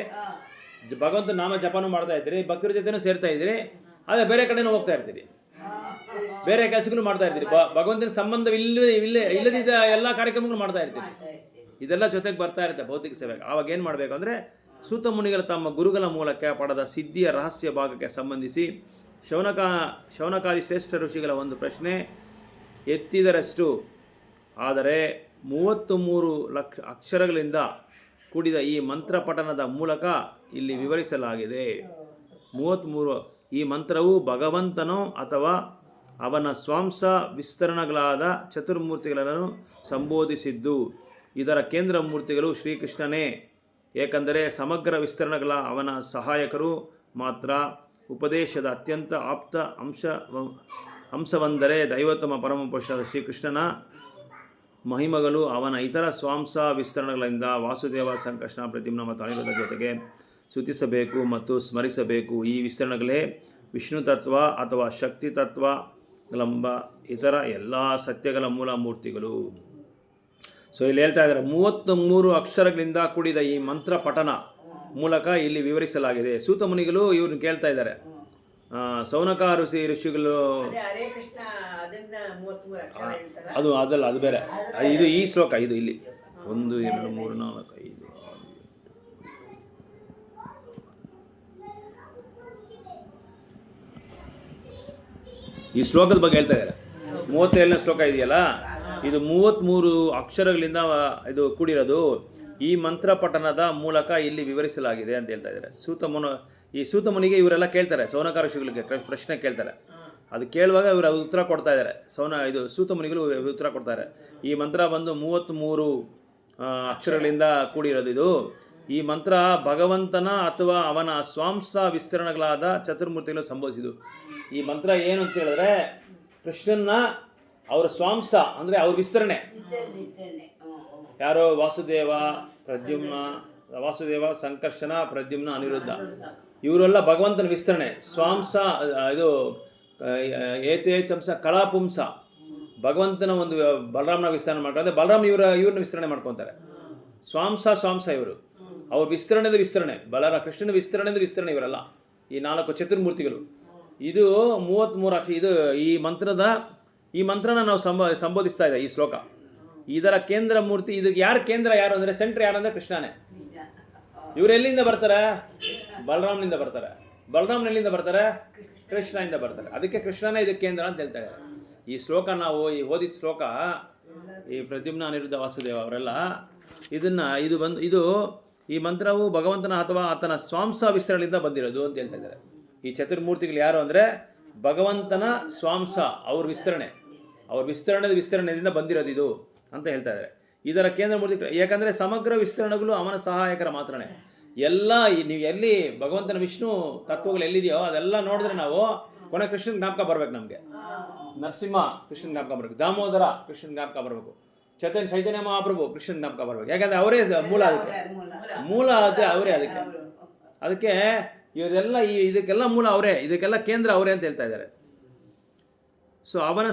ಭಗವಂತ ನಾಮ ಜಪನೂ ಮಾಡ್ತಾ ಇರ್ತೀರಿ, ಭಕ್ತರ ಜೊತೆನೂ ಸೇರ್ತಾ ಇದ್ದೀರಿ, ಆದರೆ ಬೇರೆ ಕಡೆನೂ ಹೋಗ್ತಾ ಇರ್ತೀರಿ, ಬೇರೆ ಕೆಲಸಗಳು ಮಾಡ್ತಾ ಇರ್ತೀರಿ, ಭಗವಂತನ ಸಂಬಂಧ ಇಲ್ಲದಿದ್ದ ಎಲ್ಲ ಕಾರ್ಯಕ್ರಮಗಳು ಮಾಡ್ತಾ ಇರ್ತೀರಿ. ಇದೆಲ್ಲ ಜೊತೆಗೆ ಬರ್ತಾ ಇರುತ್ತೆ ಭೌತಿಕ ಸೇವೆಗೆ. ಆವಾಗ ಏನು ಮಾಡಬೇಕು ಅಂದರೆ, ಸೂತ ಮುನಿಗಳು ತಮ್ಮ ಗುರುಗಳ ಮೂಲಕ ಪಡೆದ ಸಿದ್ಧಿಯ ರಹಸ್ಯ ಭಾಗಕ್ಕೆ ಸಂಬಂಧಿಸಿ ಶೌನಕಾದಿ ಶ್ರೇಷ್ಠ ಋಷಿಗಳ ಒಂದು ಪ್ರಶ್ನೆ ಎತ್ತಿದರಷ್ಟು, ಆದರೆ 33 ಲಕ್ಷ ಅಕ್ಷರಗಳಿಂದ ಕೂಡಿದ ಈ ಮಂತ್ರ ಪಠನದ ಮೂಲಕ ಇಲ್ಲಿ ವಿವರಿಸಲಾಗಿದೆ. 33 ಈ ಮಂತ್ರವು ಭಗವಂತನೋ ಅಥವಾ ಅವನ ಸ್ವಾಂಶ ವಿಸ್ತರಣಗಳಾದ ಚತುರ್ಮೂರ್ತಿಗಳನ್ನು ಸಂಬೋಧಿಸಿದ್ದು. ಇದರ ಕೇಂದ್ರ ಮೂರ್ತಿಗಳು ಶ್ರೀಕೃಷ್ಣನೇ, ಏಕೆಂದರೆ ಸಮಗ್ರ ವಿಸ್ತರಣಗಳ ಅವನ ಸಹಾಯಕರು ಮಾತ್ರ. ಉಪದೇಶದ ಅತ್ಯಂತ ಆಪ್ತ ಅಂಶವೆಂದರೆ ದೈವೋತ್ತಮ ಪರಮಪುರುಷ ಶ್ರೀಕೃಷ್ಣನ ಮಹಿಮಗಳು ಅವನ ಇತರ ಸ್ವಾಂಶ ವಿಸ್ತರಣೆಗಳಿಂದ ವಾಸುದೇವ ಸಂಕರ್ಷಣ ಪ್ರದ್ಯುಮ್ನ ಮತ್ತು ಅನಿರುದ್ಧ ಜೊತೆಗೆ ಸ್ತುತಿಸಬೇಕು ಮತ್ತು ಸ್ಮರಿಸಬೇಕು. ಈ ವಿಸ್ತರಣೆಗಳೇ ವಿಷ್ಣು ತತ್ವ ಅಥವಾ ಶಕ್ತಿ ತತ್ವಗಳೆಂಬ ಇತರ ಎಲ್ಲ ಸತ್ಯಗಳ ಮೂಲ ಮೂರ್ತಿಗಳು. ಸೊ ಇಲ್ಲಿ ಹೇಳ್ತಾ ಇದ್ದಾರೆ 33 ಅಕ್ಷರಗಳಿಂದ ಕೂಡಿದ ಈ ಮಂತ್ರ ಪಠನ ಮೂಲಕ ಇಲ್ಲಿ ವಿವರಿಸಲಾಗಿದೆ. ಸೂತ ಮುನಿಗಳು ಇವ್ರನ್ನ ಕೇಳ್ತಾ ಇದ್ದಾರೆ. ಸೌನಕ ಋಷಿಗಳು ಅದು ಅದಲ್ಲ, ಅದು ಬೇರೆ. ಇದು ಈ ಶ್ಲೋಕ, ಇದು ಇಲ್ಲಿ 1 2 3 4 5 ಈ ಶ್ಲೋಕದ ಬಗ್ಗೆ ಹೇಳ್ತಾ ಇದ್ದಾರೆ. 37ನೇ ಶ್ಲೋಕ ಇದೆಯಲ್ಲ, ಇದು 33 ಅಕ್ಷರಗಳಿಂದ ಇದು ಕೂಡಿರೋದು. ಈ ಮಂತ್ರ ಪಠನದ ಮೂಲಕ ಇಲ್ಲಿ ವಿವರಿಸಲಾಗಿದೆ ಅಂತ ಹೇಳ್ತಾ ಇದ್ದಾರೆ. ಈ ಸೂತ ಮುನಿಗೆ ಇವರೆಲ್ಲ ಕೇಳ್ತಾರೆ, ಸೌನಕ ಋಷಿಗಳಿಗೆ ಪ್ರಶ್ನೆ ಕೇಳ್ತಾರೆ. ಅದು ಕೇಳುವಾಗ ಇವರು ಉತ್ತರ ಕೊಡ್ತಾ ಇದ್ದಾರೆ. ಸೂತ ಮುನಿಗಳು ಉತ್ತರ ಕೊಡ್ತಾರೆ. ಈ ಮಂತ್ರ ಬಂದು 33 ಅಕ್ಷರಗಳಿಂದ ಕೂಡಿರೋದು. ಇದು ಈ ಮಂತ್ರ ಭಗವಂತನ ಅಥವಾ ಅವನ ಸ್ವಾಂಶ ವಿಸ್ತರಣೆಗಳಾದ ಚತುರ್ಮೂರ್ತಿಗಳು ಸಂಬೋಧಿಸಿದ್ದು. ಈ ಮಂತ್ರ ಏನು ಅಂತ ಹೇಳಿದ್ರೆ, ಕೃಷ್ಣನ ಅವರ ಸ್ವಾಂಶ ಅಂದರೆ ಅವ್ರ ವಿಸ್ತರಣೆ. ಯಾರೋ ವಾಸುದೇವ ಸಂಕರ್ಷಣ ಪ್ರದ್ಯುಮ್ನ ಅನಿರುದ್ಧ, ಇವರೆಲ್ಲ ಭಗವಂತನ ವಿಸ್ತರಣೆ. ಸ್ವಾಂಶ ಇದು ಏತೇ ಚಂಸ ಕಳಾಪುಂಸ, ಭಗವಂತನ ಒಂದು ಬಲರಾಮನ ವಿಸ್ತರಣೆ ಮಾಡ್ತಾರೆ. ಬಲರಾಮ್ ಇವ್ರನ್ನ ವಿಸ್ತರಣೆ ಮಾಡ್ಕೊತಾರೆ. ಸ್ವಾಂಶ ಇವರು, ಅವ್ರ ವಿಸ್ತರಣೆ. ಕೃಷ್ಣನ ವಿಸ್ತರಣೆ ಇವರೆಲ್ಲ ಈ 4 ಚತುರ್ಮೂರ್ತಿಗಳು. ಇದು 33 ಅಕ್ಷರ. ಇದು ಈ ಮಂತ್ರನ ನಾವು ಸಂಬೋಧಿಸ್ತಾ ಇದೆ ಈ ಶ್ಲೋಕ. ಇದರ ಕೇಂದ್ರ ಮೂರ್ತಿ, ಇದಕ್ಕೆ ಯಾರು ಅಂದರೆ ಸೆಂಟ್ರ್ ಯಾರು ಅಂದರೆ ಕೃಷ್ಣನೇ. ಇವರು ಎಲ್ಲಿಂದ ಬರ್ತಾರೆ? ಬಲರಾಮ್ನಿಂದ ಬರ್ತಾರೆ. ಬಲರಾಮ್ನ ಎಲ್ಲಿಂದ ಬರ್ತಾರೆ? ಕೃಷ್ಣನಿಂದ ಬರ್ತಾರೆ. ಅದಕ್ಕೆ ಕೃಷ್ಣನೇ ಇದಕ್ಕೆ ಕೇಂದ್ರ ಅಂತ ಹೇಳ್ತಾ ಇದ್ದಾರೆ. ಈ ಶ್ಲೋಕ ನಾವು ಓದಿದ ಶ್ಲೋಕ, ಈ ಪ್ರದ್ಯುಮ್ನ ಅನಿರುದ್ಧ ವಾಸುದೇವ ಅವರೆಲ್ಲ ಇದು ಈ ಮಂತ್ರವು ಭಗವಂತನ ಅಥವಾ ಆತನ ಸ್ವಾಂಶ ವಿಸ್ತರಣೆಯಿಂದ ಬಂದಿರೋದು ಅಂತ ಹೇಳ್ತಾ ಇದ್ದಾರೆ. ಈ ಚತುರ್ಮೂರ್ತಿಗಳು ಯಾರು ಅಂದರೆ ಭಗವಂತನ ಸ್ವಾಂಶ, ಅವ್ರ ವಿಸ್ತರಣೆಯಿಂದ ಬಂದಿರೋದು ಇದು ಅಂತ ಹೇಳ್ತಾ ಇದ್ದಾರೆ. ಇದರ ಕೇಂದ್ರ ಮೂರ್ತಿ, ಯಾಕಂದರೆ ಸಮಗ್ರ ವಿಸ್ತರಣೆಗಳು ಅವನ ಸಹಾಯಕರ ಮಾತ್ರನೇ. ಎಲ್ಲ ನೀವು ಎಲ್ಲಿ ಭಗವಂತನ ವಿಷ್ಣು ತತ್ವಗಳು ಎಲ್ಲಿದೆಯೋ ಅದೆಲ್ಲ ನೋಡಿದ್ರೆ ನಾವು ಕೊನೆ ಕೃಷ್ಣನ ಜ್ಞಾಪಕ ಬರ್ಬೇಕು. ನಮಗೆ ನರಸಿಂಹ ಕೃಷ್ಣನ ಜ್ಞಾಪಕ ಬರಬೇಕು, ದಾಮೋದರ ಕೃಷ್ಣನ ಜ್ಞಾಪಕ ಬರಬೇಕು, ಚೈತನ್ಯ ಮಹಾಪ್ರಭು ಕೃಷ್ಣನ ಜ್ಞಾಪಕ ಬರಬೇಕು. ಯಾಕಂದರೆ ಅವರೇ ಮೂಲ ಅವರೇ. ಅದಕ್ಕೆ ಇದಕ್ಕೆಲ್ಲ ಮೂಲ ಅವರೇ, ಇದಕ್ಕೆಲ್ಲ ಕೇಂದ್ರ ಅವರೇ ಅಂತ ಹೇಳ್ತಾ ಇದ್ದಾರೆ. ಸೊ ಅವನ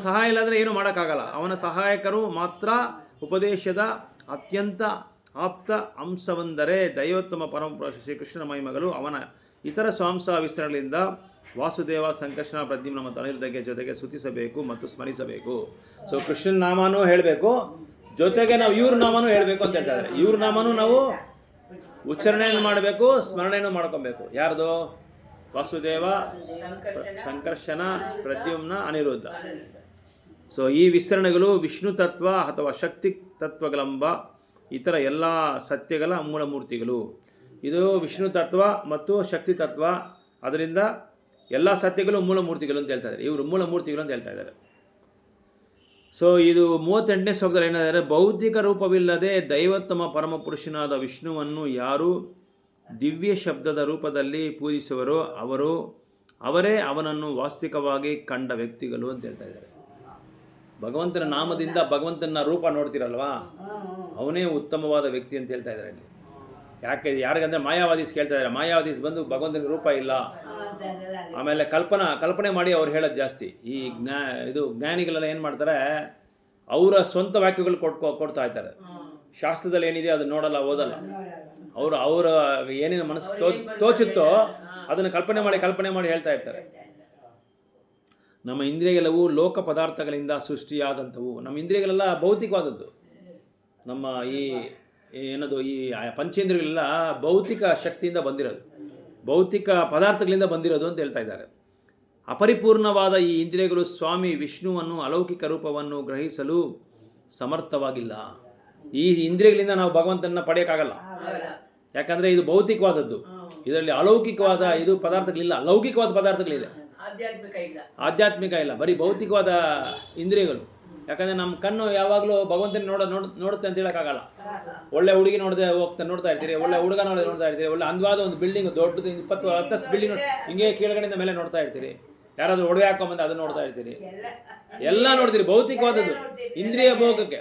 ಸಹಾಯ ಇಲ್ಲಾಂದರೆ ಏನೂ ಮಾಡೋಕ್ಕಾಗಲ್ಲ. ಅವನ ಸಹಾಯಕರು ಮಾತ್ರ. ಉಪದೇಶದ ಅತ್ಯಂತ ಆಪ್ತ ಅಂಶವೆಂದರೆ ದೈವೋತ್ತಮ ಪರಮಪುರುಷ ಶ್ರೀಕೃಷ್ಣನ ಮಹಿಮೆಗಳು ಅವನ ಇತರ ಸ್ವಾಂಶ ವಿಸ್ತರಣೆಗಳಿಂದ ವಾಸುದೇವ ಸಂಕರ್ಷಣ ಪ್ರದ್ಯುಮ್ನ ಮತ್ತು ಅನಿರುದ್ಧಗೆ ಜೊತೆಗೆ ಸ್ತುತಿಸಬೇಕು ಮತ್ತು ಸ್ಮರಿಸಬೇಕು. ಸೊ ಕೃಷ್ಣನ ನಾಮನೂ ಹೇಳಬೇಕು, ಜೊತೆಗೆ ನಾವು ಇವ್ರ ನಾಮನೂ ಹೇಳಬೇಕು ಅಂತ ಹೇಳ್ತಾ ಇದ್ದಾರೆ. ಇವ್ರ ನಾಮನೂ ನಾವು ಉಚ್ಚಾರಣೆಯನ್ನು ಮಾಡಬೇಕು, ಸ್ಮರಣೆಯನ್ನು ಮಾಡ್ಕೊಬೇಕು. ಯಾರ್ದು? ವಾಸುದೇವ ಸಂಕರ್ಷಣ ಪ್ರದ್ಯುಮ್ನ ಅನಿರುದ್ಧ. ಸೊ ಈ ವಿಸ್ತರಣೆಗಳು ವಿಷ್ಣು ತತ್ವ ಅಥವಾ ಶಕ್ತಿ ತತ್ವಗಳೆಂಬ ಇತರ ಎಲ್ಲ ಸತ್ಯಗಳ ಮೂಲಮೂರ್ತಿಗಳು. ಇದು ವಿಷ್ಣು ತತ್ವ ಮತ್ತು ಶಕ್ತಿ ತತ್ವ, ಅದರಿಂದ ಎಲ್ಲ ಸತ್ಯಗಳು ಮೂಲಮೂರ್ತಿಗಳು ಅಂತ ಹೇಳ್ತಾ ಇದ್ದಾರೆ. ಇವರು ಮೂಲಮೂರ್ತಿಗಳು ಅಂತ ಹೇಳ್ತಾ ಇದ್ದಾರೆ. ಸೊ ಇದು 38ನೇ ಶ್ಲೋಕದಲ್ಲಿ ಏನಾದರೆ, ಭೌತಿಕ ರೂಪವಿಲ್ಲದೆ ದೈವೋತ್ತಮ ಪರಮಪುರುಷನಾದ ವಿಷ್ಣುವನ್ನು ಯಾರು ದಿವ್ಯ ಶಬ್ದದ ರೂಪದಲ್ಲಿ ಪೂಜಿಸುವರೋ ಅವರೇ ಅವನನ್ನು ವಾಸ್ತವಿಕವಾಗಿ ಕಂಡ ವ್ಯಕ್ತಿಗಳು ಅಂತ ಹೇಳ್ತಾ ಇದ್ದಾರೆ. ಭಗವಂತನ ನಾಮದಿಂದ ಭಗವಂತನ ರೂಪ ನೋಡ್ತಿರಲ್ವಾ, ಅವನೇ ಉತ್ತಮವಾದ ವ್ಯಕ್ತಿ ಅಂತ ಹೇಳ್ತಾ ಇದ್ದಾರೆ ಇಲ್ಲಿ. ಯಾರಿಗಂದ್ರೆ ಮಾಯಾವಾದೀಸ್ ಕೇಳ್ತಾ ಇದ್ದಾರೆ. ಮಾಯಾವಾದೀಸ್ ಬಂದು ಭಗವಂತನ ರೂಪ ಇಲ್ಲ, ಆಮೇಲೆ ಕಲ್ಪನೆ ಮಾಡಿ ಅವ್ರು ಹೇಳೋದು ಜಾಸ್ತಿ. ಈ ಜ್ಞಾನಿಗಳೆಲ್ಲ ಏನು ಮಾಡ್ತಾರೆ, ಅವರ ಸ್ವಂತ ವಾಕ್ಯಗಳು ಕೊಡ್ತಾ ಇರ್ತಾರೆ. ಶಾಸ್ತ್ರದಲ್ಲಿ ಏನಿದೆ ಅದನ್ನ ನೋಡಲ್ಲ, ಓದಲ್ಲ. ಅವರ ಏನೇನು ಮನಸ್ಸು ತೋಚುತ್ತೋ ಅದನ್ನು ಕಲ್ಪನೆ ಮಾಡಿ ಹೇಳ್ತಾ ಇರ್ತಾರೆ. ನಮ್ಮ ಇಂದ್ರಿಯಗಳೆಲ್ಲವೂ ಲೋಕ ಪದಾರ್ಥಗಳಿಂದ ಸೃಷ್ಟಿಯಾದಂಥವು. ನಮ್ಮ ಇಂದ್ರಿಯಗಳೆಲ್ಲ ಭೌತಿಕವಾದದ್ದು. ನಮ್ಮ ಈ ಪಂಚೇಂದ್ರಿಯಗಳೆಲ್ಲ ಭೌತಿಕ ಶಕ್ತಿಯಿಂದ ಬಂದಿರೋದು, ಭೌತಿಕ ಪದಾರ್ಥಗಳಿಂದ ಬಂದಿರೋದು ಅಂತ ಹೇಳ್ತಾ ಇದ್ದಾರೆ. ಅಪರಿಪೂರ್ಣವಾದ ಈ ಇಂದ್ರಿಯಗಳು ಸ್ವಾಮಿ ವಿಷ್ಣುವನ್ನು ಅಲೌಕಿಕ ರೂಪವನ್ನು ಗ್ರಹಿಸಲು ಸಮರ್ಥವಾಗಿಲ್ಲ. ಈ ಇಂದ್ರಿಯಗಳಿಂದ ನಾವು ಭಗವಂತನ ಪಡೆಯೋಕ್ಕಾಗಲ್ಲ. ಯಾಕಂದರೆ ಇದು ಭೌತಿಕವಾದದ್ದು. ಇದರಲ್ಲಿ ಅಲೌಕಿಕವಾದ ಪದಾರ್ಥಗಳಿಲ್ಲ, ಲೌಕಿಕವಾದ ಪದಾರ್ಥಗಳಿದೆ, ಆಧ್ಯಾತ್ಮಿಕ ಇಲ್ಲ, ಬರೀ ಭೌತಿಕವಾದ ಇಂದ್ರಿಯಗಳು. ಯಾಕಂದರೆ ನಮ್ಮ ಕಣ್ಣು ಯಾವಾಗಲೂ ಭಗವಂತನ ನೋಡುತ್ತೆ ಅಂತ ಹೇಳೋಕ್ಕಾಗಲ್ಲ. ಒಳ್ಳೆ ಹುಡುಗಿ ನೋಡ್ತಾ ಇರ್ತೀರಿ, ಒಳ್ಳೆ ಹುಡುಗ ನೋಡ್ತಾ ಇರ್ತೀರಿ, ಒಳ್ಳೆ ಅಂದವಾದ ಒಂದು ಬಿಲ್ಡಿಂಗ್, ದೊಡ್ಡದು 20 ಅಂತಸ್ತು ಬಿಲ್ಡಿಂಗ್ ಹಿಂಗೆ ಕೀಳಗಡೆಯಿಂದ ಮೇಲೆ ನೋಡ್ತಾ ಇರ್ತೀರಿ. ಯಾರಾದರೂ ಒಡವೆ ಹಾಕೊಂಬಂದು ಅದನ್ನ ನೋಡ್ತಾ ಇರ್ತೀರಿ, ಎಲ್ಲ ನೋಡ್ತೀರಿ. ಭೌತಿಕವಾದದ್ದು ಇಂದ್ರಿಯ ಭೋಗಕ್ಕೆ,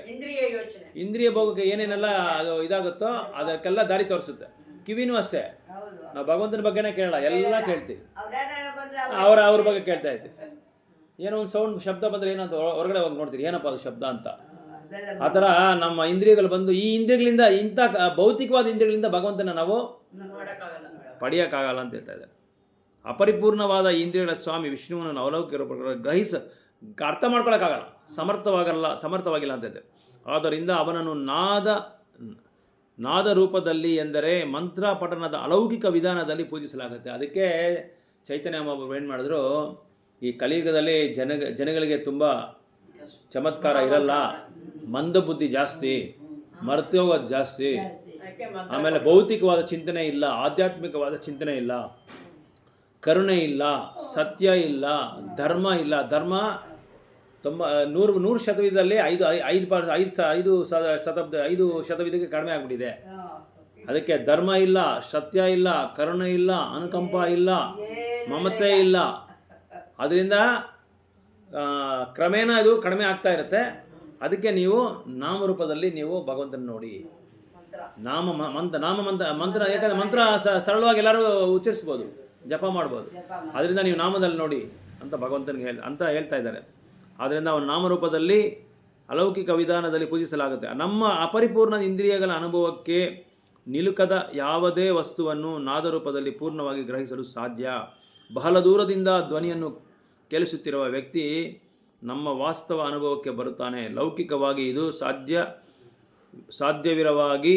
ಇಂದ್ರಿಯ ಭೋಗಕ್ಕೆ ಏನೇನೆಲ್ಲ ಅದು ಇದಾಗುತ್ತೋ ಅದಕ್ಕೆಲ್ಲ ದಾರಿ ತೋರಿಸುತ್ತೆ. ಕಿವಿನೂ ಅಷ್ಟೇ, ನಾವು ಭಗವಂತನ ಬಗ್ಗೆನೇ ಕೇಳಲ್ಲ, ಎಲ್ಲ ಕೇಳ್ತೀವಿ. ಅವ್ರ ಬಗ್ಗೆ ಕೇಳ್ತಾ ಇರ್ತೀವಿ. ಏನೋ ಒಂದು ಸೌಂಡ್ ಶಬ್ದ ಬಂದರೆ ಏನಂತ ಹೊರಗಡೆ ಹೋಗಿ ನೋಡ್ತೀರಿ, ಏನಪ್ಪ ಅದು ಶಬ್ದ ಅಂತ. ಆ ಥರ ನಮ್ಮ ಇಂದ್ರಿಯಗಳು ಬಂದು ಈ ಇಂದ್ರಿಯಗಳಿಂದ, ಇಂಥ ಭೌತಿಕವಾದ ಇಂದ್ರಿಯಗಳಿಂದ ಭಗವಂತನ ನಾವು ಪಡೆಯೋಕ್ಕಾಗಲ್ಲ ಅಂತ ಹೇಳ್ತಾ ಇದ್ದಾರೆ. ಅಪರಿಪೂರ್ಣವಾದ ಇಂದ್ರಿಯಗಳ ಸ್ವಾಮಿ ವಿಷ್ಣುವನ್ನು ಅಲೌಕಿಕ ಅರ್ಥ ಮಾಡ್ಕೊಳಕ್ಕಾಗಲ್ಲ, ಸಮರ್ಥವಾಗಿಲ್ಲ ಅಂತ ಇದೆ. ಆದ್ದರಿಂದ ಅವನನ್ನು ನಾದ ರೂಪದಲ್ಲಿ ಎಂದರೆ ಮಂತ್ರ ಪಠಣದ ಅಲೌಕಿಕ ವಿಧಾನದಲ್ಲಿ ಪೂಜಿಸಲಾಗುತ್ತೆ. ಅದಕ್ಕೆ ಚೈತನ್ಯ ಮಹಾಪ್ರಭು ಏನು ಮಾಡಿದ್ರು, ಈ ಕಲಿಯುಗದಲ್ಲಿ ಜನಗಳಿಗೆ ತುಂಬ ಚಮತ್ಕಾರ ಇರಲ್ಲ, ಮಂದಬುದ್ಧಿ ಜಾಸ್ತಿ, ಮರ್ತೋಗೋದು ಜಾಸ್ತಿ, ಆಮೇಲೆ ಭೌತಿಕವಾದ ಚಿಂತನೆ ಇಲ್ಲ, ಆಧ್ಯಾತ್ಮಿಕವಾದ ಚಿಂತನೆ ಇಲ್ಲ, ಕರುಣೆ ಇಲ್ಲ, ಸತ್ಯ ಇಲ್ಲ, ಧರ್ಮ ಇಲ್ಲ. ಧರ್ಮ 100% 5 ಶತವಿಧಕ್ಕೆ ಕಡಿಮೆ ಆಗಿಬಿಟ್ಟಿದೆ. ಅದಕ್ಕೆ ಧರ್ಮ ಇಲ್ಲ, ಸತ್ಯ ಇಲ್ಲ, ಕರುಣೆ ಇಲ್ಲ, ಅನುಕಂಪ ಇಲ್ಲ, ಮಮತೆ ಇಲ್ಲ. ಅದರಿಂದ ಕ್ರಮೇಣ ಇದು ಕಡಿಮೆ ಆಗ್ತಾ ಇರುತ್ತೆ. ಅದಕ್ಕೆ ನೀವು ನಾಮರೂಪದಲ್ಲಿ ನೀವು ಭಗವಂತನ ನೋಡಿ, ಮಂತ್ರ, ಯಾಕಂದರೆ ಮಂತ್ರ ಸರಳವಾಗಿ ಎಲ್ಲರೂ ಉಚ್ಚರಿಸ್ಬೋದು, ಜಪ ಮಾಡ್ಬೋದು. ಅದರಿಂದ ನೀವು ನಾಮದಲ್ಲಿ ನೋಡಿ ಅಂತ ಭಗವಂತನಿಗೆ ಅಂತ ಹೇಳ್ತಾ ಇದ್ದಾರೆ. ಆದ್ದರಿಂದ ಅವನ ನಾಮರೂಪದಲ್ಲಿ ಅಲೌಕಿಕ ವಿಧಾನದಲ್ಲಿ ಪೂಜಿಸಲಾಗುತ್ತೆ. ನಮ್ಮ ಅಪರಿಪೂರ್ಣ ಇಂದ್ರಿಯಗಳ ಅನುಭವಕ್ಕೆ ನಿಲುಕದ ಯಾವುದೇ ವಸ್ತುವನ್ನು ನಾದರೂಪದಲ್ಲಿ ಪೂರ್ಣವಾಗಿ ಗ್ರಹಿಸಲು ಸಾಧ್ಯ. ಬಹಳ ದೂರದಿಂದ ಧ್ವನಿಯನ್ನು ಕೇಳಿಸುತ್ತಿರುವ ವ್ಯಕ್ತಿ ನಮ್ಮ ವಾಸ್ತವ ಅನುಭವಕ್ಕೆ ಬರುತ್ತಾನೆ. ಲೌಕಿಕವಾಗಿ ಇದು ಸಾಧ್ಯವಿರವಾಗಿ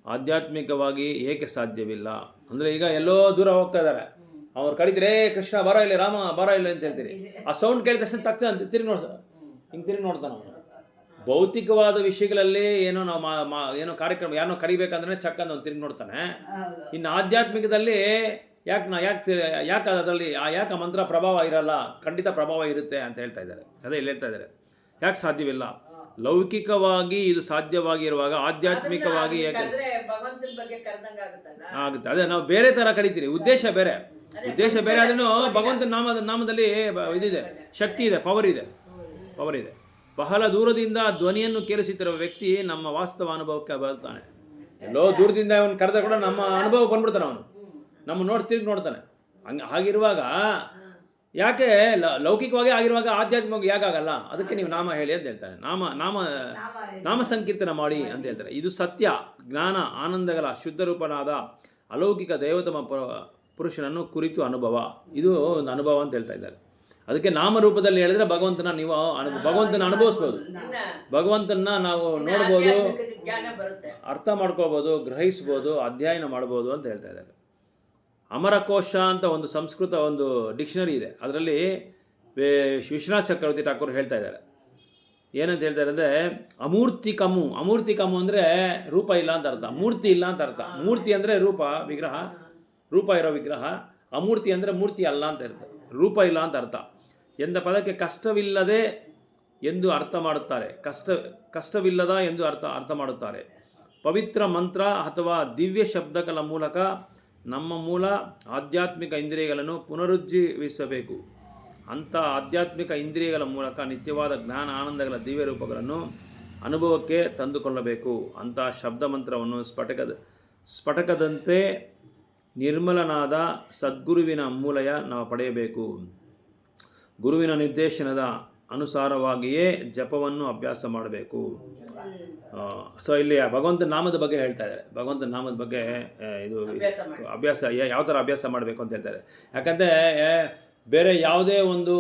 ಆಧ್ಯಾತ್ಮಿಕವಾಗಿ ಏಕೆ ಸಾಧ್ಯವಿಲ್ಲ? ಅಂದರೆ ಈಗ ಎಲ್ಲೋ ದೂರ ಹೋಗ್ತಾ ಇದ್ದಾರೆ, ಅವ್ರು ಕರೀತಾರೆ, ಕೃಷ್ಣ ಬರ ಇಲ್ಲ, ರಾಮ ಬರ ಇಲ್ಲ ಅಂತ ಹೇಳ್ತೀರಿ. ಆ ಸೌಂಡ್ ಕೇಳಿದ ತಕ್ಷಣ ತಿರುಗಿ ನೋಡ್ತಾನೆ ಅವನು. ಭೌತಿಕವಾದ ವಿಷಯಗಳಲ್ಲಿ ಏನೋ ನಾವು ಏನೋ ಕಾರ್ಯಕ್ರಮ ಯಾರನ್ನೋ ಕರಿಬೇಕಂದ್ರೆ ಚಕ್ಕಂದು ಅವ್ನು ತಿರುಗಿ ನೋಡ್ತಾನೆ. ಇನ್ನು ಆಧ್ಯಾತ್ಮಿಕದಲ್ಲಿ ಯಾಕೆ ಅದರಲ್ಲಿ ಯಾಕೆ ಮಂತ್ರ ಪ್ರಭಾವ ಇರಲ್ಲ? ಖಂಡಿತ ಪ್ರಭಾವ ಇರುತ್ತೆ ಅಂತ ಹೇಳ್ತಾ ಇದ್ದಾರೆ. ಅದೇ ಇಲ್ಲಿ ಹೇಳ್ತಾ ಇದ್ದಾರೆ, ಯಾಕೆ ಸಾಧ್ಯವಿಲ್ಲ? ಲೌಕಿಕವಾಗಿ ಇದು ಸಾಧ್ಯವಾಗಿರುವಾಗ ಆಧ್ಯಾತ್ಮಿಕವಾಗಿ ಯಾಕೆ ಆಗುತ್ತೆ? ಅದೇ ನಾವು ಬೇರೆ ಥರ ಕರಿತೀರಿ, ಉದ್ದೇಶ ಬೇರೆ ಆದ್ರೂ ಭಗವಂತನ ನಾಮದಲ್ಲಿ ಇದಿದೆ, ಶಕ್ತಿ ಇದೆ, ಪವರ್ ಇದೆ. ಬಹಳ ದೂರದಿಂದ ಧ್ವನಿಯನ್ನು ಕೇಳಿಸುತ್ತಿರುವ ವ್ಯಕ್ತಿ ನಮ್ಮ ವಾಸ್ತವ ಅನುಭವಕ್ಕೆ ಬರ್ತಾನೆ. ಎಲ್ಲೋ ದೂರದಿಂದ ಅವನು ಕರೆದ ಕೂಡ ನಮ್ಮ ಅನುಭವಕ್ಕೆ ಬಂದ್ಬಿಡ್ತಾನೆ. ಅವನು ನಮ್ಮ ತಿರುಗಿ ನೋಡ್ತಾನೆ. ಹಾಗಿರುವಾಗ ಯಾಕೆ ಲೌಕಿಕವಾಗಿ ಆಗಿರುವಾಗ ಆಧ್ಯಾತ್ಮಿಕವಾಗಿ ಯಾಕಾಗಲ್ಲ? ಅದಕ್ಕೆ ನೀವು ನಾಮ ಹೇಳಿ ಅಂತ ಹೇಳ್ತಾರೆ. ನಾಮ ಸಂಕೀರ್ತನ ಮಾಡಿ ಅಂತ ಹೇಳ್ತಾರೆ. ಇದು ಸತ್ಯ, ಜ್ಞಾನ, ಆನಂದಗಳ ಶುದ್ಧ ರೂಪನಾದ ಅಲೌಕಿಕ ದೇವತಮ ಪುರುಷನನ್ನು ಕುರಿತು ಅನುಭವ. ಇದು ಒಂದು ಅನುಭವ ಅಂತ ಹೇಳ್ತಾ ಇದ್ದಾರೆ. ಅದಕ್ಕೆ ನಾಮರೂಪದಲ್ಲಿ ಹೇಳಿದ್ರೆ ಭಗವಂತನ ನೀವು ಭಗವಂತನ ಅನುಭವಿಸ್ಬೋದು, ಭಗವಂತನ ನಾವು ನೋಡ್ಬೋದು, ಅರ್ಥ ಮಾಡ್ಕೋಬೋದು, ಗ್ರಹಿಸ್ಬೋದು, ಅಧ್ಯಯನ ಮಾಡ್ಬೋದು ಅಂತ ಹೇಳ್ತಾ ಇದ್ದಾರೆ. ಅಮರಕೋಶ ಅಂತ ಒಂದು ಸಂಸ್ಕೃತ ಒಂದು ಡಿಕ್ಷನರಿ ಇದೆ. ಅದರಲ್ಲಿ ವಿಶ್ವನಾಥ್ ಚಕ್ರವರ್ತಿ ಠಾಕೂರ್ ಹೇಳ್ತಾ ಇದ್ದಾರೆ. ಏನಂತ ಹೇಳ್ತಾರೆ ಅಂದರೆ, ಅಮೂರ್ತಿಕಮು ಅಂದರೆ ರೂಪ ಇಲ್ಲ ಅಂತ ಅರ್ಥ, ಮೂರ್ತಿ ಇಲ್ಲ ಅಂತ ಅರ್ಥ. ಮೂರ್ತಿ ಅಂದರೆ ರೂಪ, ವಿಗ್ರಹ, ರೂಪ ಇರೋ ವಿಗ್ರಹ. ಅಮೂರ್ತಿ ಅಂದರೆ ಮೂರ್ತಿ ಅಲ್ಲ ಅಂತ ಇರ್ತದೆ, ರೂಪ ಇಲ್ಲ ಅಂತ ಅರ್ಥ. ಎಂದ ಪದಕ್ಕೆ ಕಷ್ಟವಿಲ್ಲದೆ ಎಂದು ಅರ್ಥ ಮಾಡುತ್ತಾರೆ, ಕಷ್ಟವಿಲ್ಲದ ಎಂದು ಅರ್ಥ ಮಾಡುತ್ತಾರೆ. ಪವಿತ್ರ ಮಂತ್ರ ಅಥವಾ ದಿವ್ಯ ಶಬ್ದಗಳ ಮೂಲಕ ನಮ್ಮ ಮೂಲ ಆಧ್ಯಾತ್ಮಿಕ ಇಂದ್ರಿಯಗಳನ್ನು ಪುನರುಜ್ಜೀವಿಸಬೇಕು. ಅಂಥ ಆಧ್ಯಾತ್ಮಿಕ ಇಂದ್ರಿಯಗಳ ಮೂಲಕ ನಿತ್ಯವಾದ ಜ್ಞಾನ ಆನಂದಗಳ ದಿವ್ಯ ರೂಪಗಳನ್ನು ಅನುಭವಕ್ಕೆ ತಂದುಕೊಳ್ಳಬೇಕು. ಅಂಥ ಶಬ್ದ ಮಂತ್ರವನ್ನು ಸ್ಫಟಕದಂತೆ ನಿರ್ಮಲನಾದ ಸದ್ಗುರುವಿನ ಮೂಲಯ ನಾವು ಪಡೆಯಬೇಕು. ಗುರುವಿನ ನಿರ್ದೇಶನದ ಅನುಸಾರವಾಗಿಯೇ ಜಪವನ್ನು ಅಭ್ಯಾಸ ಮಾಡಬೇಕು. ಸೊ ಇಲ್ಲಿ ಭಗವಂತನ ನಾಮದ ಬಗ್ಗೆ ಹೇಳ್ತಾ ಇದ್ದಾರೆ. ಭಗವಂತನ ನಾಮದ ಬಗ್ಗೆ ಇದು ಅಭ್ಯಾಸ ಯಾವ ಥರ ಅಭ್ಯಾಸ ಮಾಡಬೇಕು ಅಂತ ಹೇಳ್ತಾರೆ. ಯಾಕಂದರೆ ಬೇರೆ ಯಾವುದೇ ಒಂದು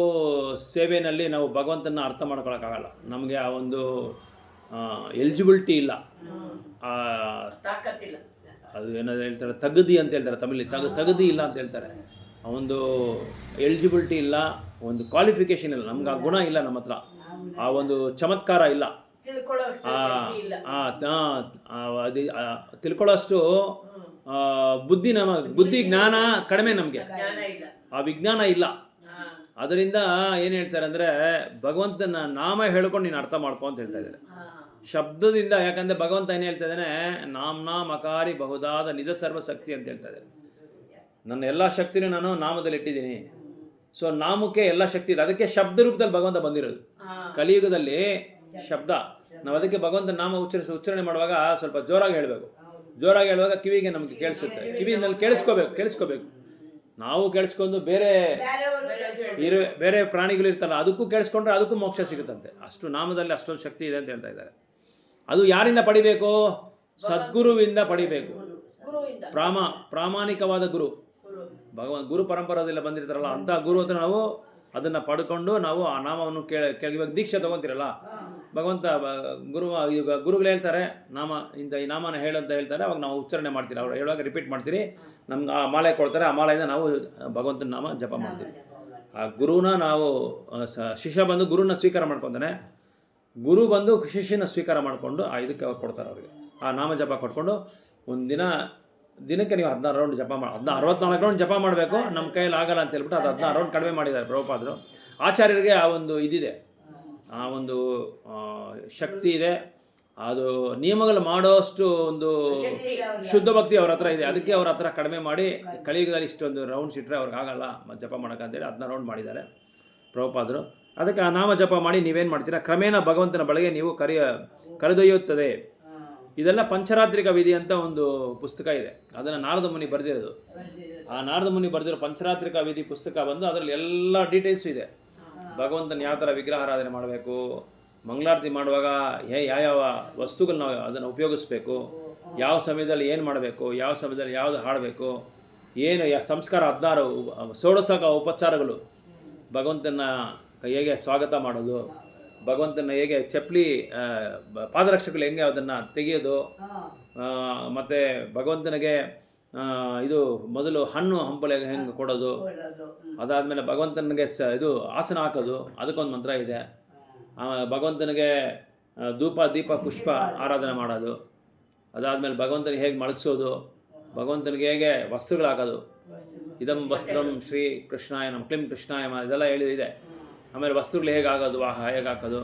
ಸೇವೆಯಲ್ಲಿ ನಾವು ಭಗವಂತನ ಅರ್ಥ ಮಾಡ್ಕೊಳಕ್ಕಾಗಲ್ಲ. ನಮಗೆ ಆ ಒಂದು ಎಲಿಜಿಬಿಲಿಟಿ ಇಲ್ಲ, ಅದು ಏನಾದ್ರು ಹೇಳ್ತಾರೆ ತಗದಿ ಅಂತ ಹೇಳ್ತಾರೆ ತಮಿಳಲ್ಲಿ, ತಗದಿ ಇಲ್ಲ ಅಂತ ಹೇಳ್ತಾರೆ. ಒಂದು ಎಲಿಜಿಬಿಲಿಟಿ ಇಲ್ಲ, ಒಂದು ಕ್ವಾಲಿಫಿಕೇಷನ್ ಇಲ್ಲ, ನಮ್ಗೆ ಆ ಗುಣ ಇಲ್ಲ, ನಮ್ಮ ಹತ್ರ ಆ ಒಂದು ಚಮತ್ಕಾರ ಇಲ್ಲ, ತಿಳ್ಕೊಳ್ಳೋಷ್ಟು ಬುದ್ಧಿ ಜ್ಞಾನ ಕಡಿಮೆ, ನಮಗೆ ಆ ವಿಜ್ಞಾನ ಇಲ್ಲ. ಅದರಿಂದ ಏನು ಹೇಳ್ತಾರೆ ಅಂದರೆ, ಭಗವಂತನ ನಾಮ ಹೇಳ್ಕೊಂಡು ನೀನು ಅರ್ಥ ಮಾಡ್ಕೊ ಅಂತ ಹೇಳ್ತಾ ಇದ್ದಾರೆ ಶಬ್ದದಿಂದ. ಯಾಕಂದರೆ ಭಗವಂತ ಏನು ಹೇಳ್ತಾ ಇದ್ದಾನೆ, ನಾಮ್ನಾ ಮಕಾರಿ ಬಹುದಾದ ನಿಜ ಸರ್ವಶಕ್ತಿ ಅಂತ ಹೇಳ್ತಾ ಇದ್ದಾರೆ. ನನ್ನ ಎಲ್ಲ ಶಕ್ತಿನೂ ನಾನು ನಾಮದಲ್ಲಿ ಇಟ್ಟಿದ್ದೀನಿ. ಸೊ ನಾಮಕ್ಕೆ ಎಲ್ಲ ಶಕ್ತಿ ಇದೆ. ಅದಕ್ಕೆ ಶಬ್ದ ರೂಪದಲ್ಲಿ ಭಗವಂತ ಬಂದಿರೋದು. ಕಲಿಯುಗದಲ್ಲಿ ಶಬ್ದ, ನಾವು ಅದಕ್ಕೆ ಭಗವಂತ ನಾಮ ಉಚ್ಚಾರಣೆ ಮಾಡುವಾಗ ಸ್ವಲ್ಪ ಜೋರಾಗಿ ಹೇಳಬೇಕು. ಜೋರಾಗಿ ಹೇಳುವಾಗ ಕಿವಿಗೆ ನಮಗೆ ಕೇಳಿಸುತ್ತೆ, ಕಿವಿನಲ್ಲಿ ಕೇಳಿಸ್ಕೋಬೇಕು. ನಾವು ಕೇಳಿಸ್ಕೊಂಡು ಬೇರೆ ಪ್ರಾಣಿಗಳು ಇರ್ತಲ್ಲ ಅದಕ್ಕೂ ಕೇಳಿಸ್ಕೊಂಡ್ರೆ ಅದಕ್ಕೂ ಮೋಕ್ಷ ಸಿಗುತ್ತಂತೆ. ಅಷ್ಟು ನಾಮದಲ್ಲಿ ಅಷ್ಟೊಂದು ಶಕ್ತಿ ಇದೆ ಅಂತ ಹೇಳ್ತಾ ಇದ್ದಾರೆ. ಅದು ಯಾರಿಂದ ಪಡಿಬೇಕು? ಸದ್ಗುರುವಿಂದ ಪಡಿಬೇಕು. ಪ್ರಾಮಾಣಿಕವಾದ ಗುರು, ಗುರು ಪರಂಪರಾದಲ್ಲಿ ಬಂದಿರ್ತಾರಲ್ಲ ಅಂಥ ಗುರು ಹತ್ರ ನಾವು ಅದನ್ನು ಪಡ್ಕೊಂಡು ನಾವು ಆ ನಾಮವನ್ನು ಇವಾಗ ದೀಕ್ಷೆ ತೊಗೊತೀರಲ್ಲ, ಭಗವಂತ ಗುರುಗಳು ಹೇಳ್ತಾರೆ ನಾಮ ಈ ನಾಮನ ಹೇಳಂತ ಹೇಳ್ತಾರೆ. ಅವಾಗ ನಾವು ಉಚ್ಚಾರಣೆ ಮಾಡ್ತೀರಿ, ಅವ್ರು ಹೇಳುವಾಗ ರಿಪೀಟ್ ಮಾಡ್ತೀರಿ, ನಮ್ಗೆ ಆ ಮಾಲೆ ಕೊಡ್ತಾರೆ, ಆ ಮಾಲೆಯಿಂದ ನಾವು ಭಗವಂತನ ನಾಮ ಜಪ ಮಾಡ್ತೀವಿ. ಆ ಗುರುನ ನಾವು ಶಿಷ್ಯ ಬಂದು ಗುರುನ ಸ್ವೀಕಾರ ಮಾಡ್ಕೊತಾನೆ, ಗುರು ಬಂದು ಶಿಷ್ಯನ ಸ್ವೀಕಾರ ಮಾಡಿಕೊಂಡು ಇದಕ್ಕೆ ಅವ್ರು ಕೊಡ್ತಾರೆ. ಅವ್ರಿಗೆ ಆ ನಾಮ ಜಪ ಕೊಟ್ಕೊಂಡು ದಿನಕ್ಕೆ ನೀವು 16 ರೌಂಡ್ ಜಪ 64 ರೌಂಡ್ ಜಪ ಮಾಡಬೇಕು. ನಮ್ಮ ಕೈಯಲ್ಲಿ ಆಗಲ್ಲ ಅಂತ ಹೇಳ್ಬಿಟ್ಟು ಅದು 16 ರೌಂಡ್ ಕಡಿಮೆ ಮಾಡಿದ್ದಾರೆ ಪ್ರಭುಪಾದರು. ಆಚಾರ್ಯರಿಗೆ ಆ ಒಂದು ಇದಿದೆ, ಆ ಒಂದು ಶಕ್ತಿ ಇದೆ, ಅದು ನಿಯಮಗಳು ಮಾಡೋಷ್ಟು ಒಂದು ಶುದ್ಧ ಭಕ್ತಿ ಅವ್ರ ಹತ್ರ ಇದೆ. ಅದಕ್ಕೆ ಅವ್ರ ಹತ್ರ ಕಡಿಮೆ ಮಾಡಿ ಕಲಿಯುಗದಲ್ಲಿ ಇಷ್ಟೊಂದು ರೌಂಡ್ಸ್ ಇಟ್ಟರೆ ಅವ್ರಿಗೆ ಆಗಲ್ಲ ಜಪ ಮಾಡೋಕ್ಕಂತೇಳಿ 16 ರೌಂಡ್ ಮಾಡಿದ್ದಾರೆ ಪ್ರಭುಪಾದರು. ಅದಕ್ಕೆ ಆ ನಾಮ ಜಪ ಮಾಡಿ ನೀವೇನು ಮಾಡ್ತೀರಾ, ಕ್ರಮೇಣ ಭಗವಂತನ ಬಳಿಗೆ ನೀವು ಕರೆದೊಯ್ಯುತ್ತದೆ. ಇದೆಲ್ಲ ಪಂಚರಾತ್ರಿಕ ವಿಧಿ ಅಂತ ಒಂದು ಪುಸ್ತಕ ಇದೆ, ಅದನ್ನು ನಾರದ ಮುನಿ ಬರೆದಿರೋದು. ಆ ನಾರದ ಮುನಿ ಬರೆದಿರೋ ಪಂಚರಾತ್ರಿಕ ವಿಧಿ ಪುಸ್ತಕ ಬಂದು ಅದರಲ್ಲಿ ಎಲ್ಲ ಡೀಟೇಲ್ಸು ಇದೆ. ಭಗವಂತನ ಯಾವ ಥರ ವಿಗ್ರಹಾರಾಧನೆ ಮಾಡಬೇಕು, ಮಂಗಳಾರತಿ ಮಾಡುವಾಗ ಯಾವ ವಸ್ತುಗಳನ್ನ ನಾವು ಅದನ್ನು ಉಪಯೋಗಿಸ್ಬೇಕು, ಯಾವ ಸಮಯದಲ್ಲಿ ಏನು ಮಾಡಬೇಕು, ಯಾವ ಸಮಯದಲ್ಲಿ ಯಾವುದು ಹಾಡಬೇಕು, ಏನು ಸಂಸ್ಕಾರ 16 ಷೋಡಶಕ ಉಪಚಾರಗಳು, ಭಗವಂತನ ಹೇಗೆ ಸ್ವಾಗತ ಮಾಡೋದು, ಭಗವಂತನ ಹೇಗೆ ಚಪ್ಪಲಿ ಪಾದರಕ್ಷಕಗಳು ಹೆಂಗೆ ಅದನ್ನು ತೆಗೆಯೋದು, ಮತ್ತು ಭಗವಂತನಿಗೆ ಇದು ಮೊದಲು ಹಣ್ಣು ಹಂಪಲೆಗೆ ಹೆಂಗೆ ಕೊಡೋದು, ಅದಾದಮೇಲೆ ಭಗವಂತನಿಗೆ ಇದು ಆಸನ ಹಾಕೋದು, ಅದಕ್ಕೊಂದು ಮಂತ್ರ ಇದೆ. ಭಗವಂತನಿಗೆ ಧೂಪ ದೀಪ ಪುಷ್ಪ ಆರಾಧನೆ ಮಾಡೋದು, ಅದಾದಮೇಲೆ ಭಗವಂತನಿಗೆ ಹೇಗೆ ಮಲಗಿಸೋದು, ಭಗವಂತನಿಗೆ ಹೇಗೆ ವಸ್ತ್ರಗಳು ಹಾಕೋದು, ಇದಂ ವಸ್ತ್ರಂ ಶ್ರೀ ಕೃಷ್ಣಾಯ ನಮ ಕ್ಲಿಂ ಕೃಷ್ಣಾಯ ಇದೆಲ್ಲ ಹೇಳಿದೆ. ಆಮೇಲೆ ವಸ್ತುಗಳು ಹೇಗೆ ಆಗೋದು, ಹೇಗೆ ಹಾಕೋದು,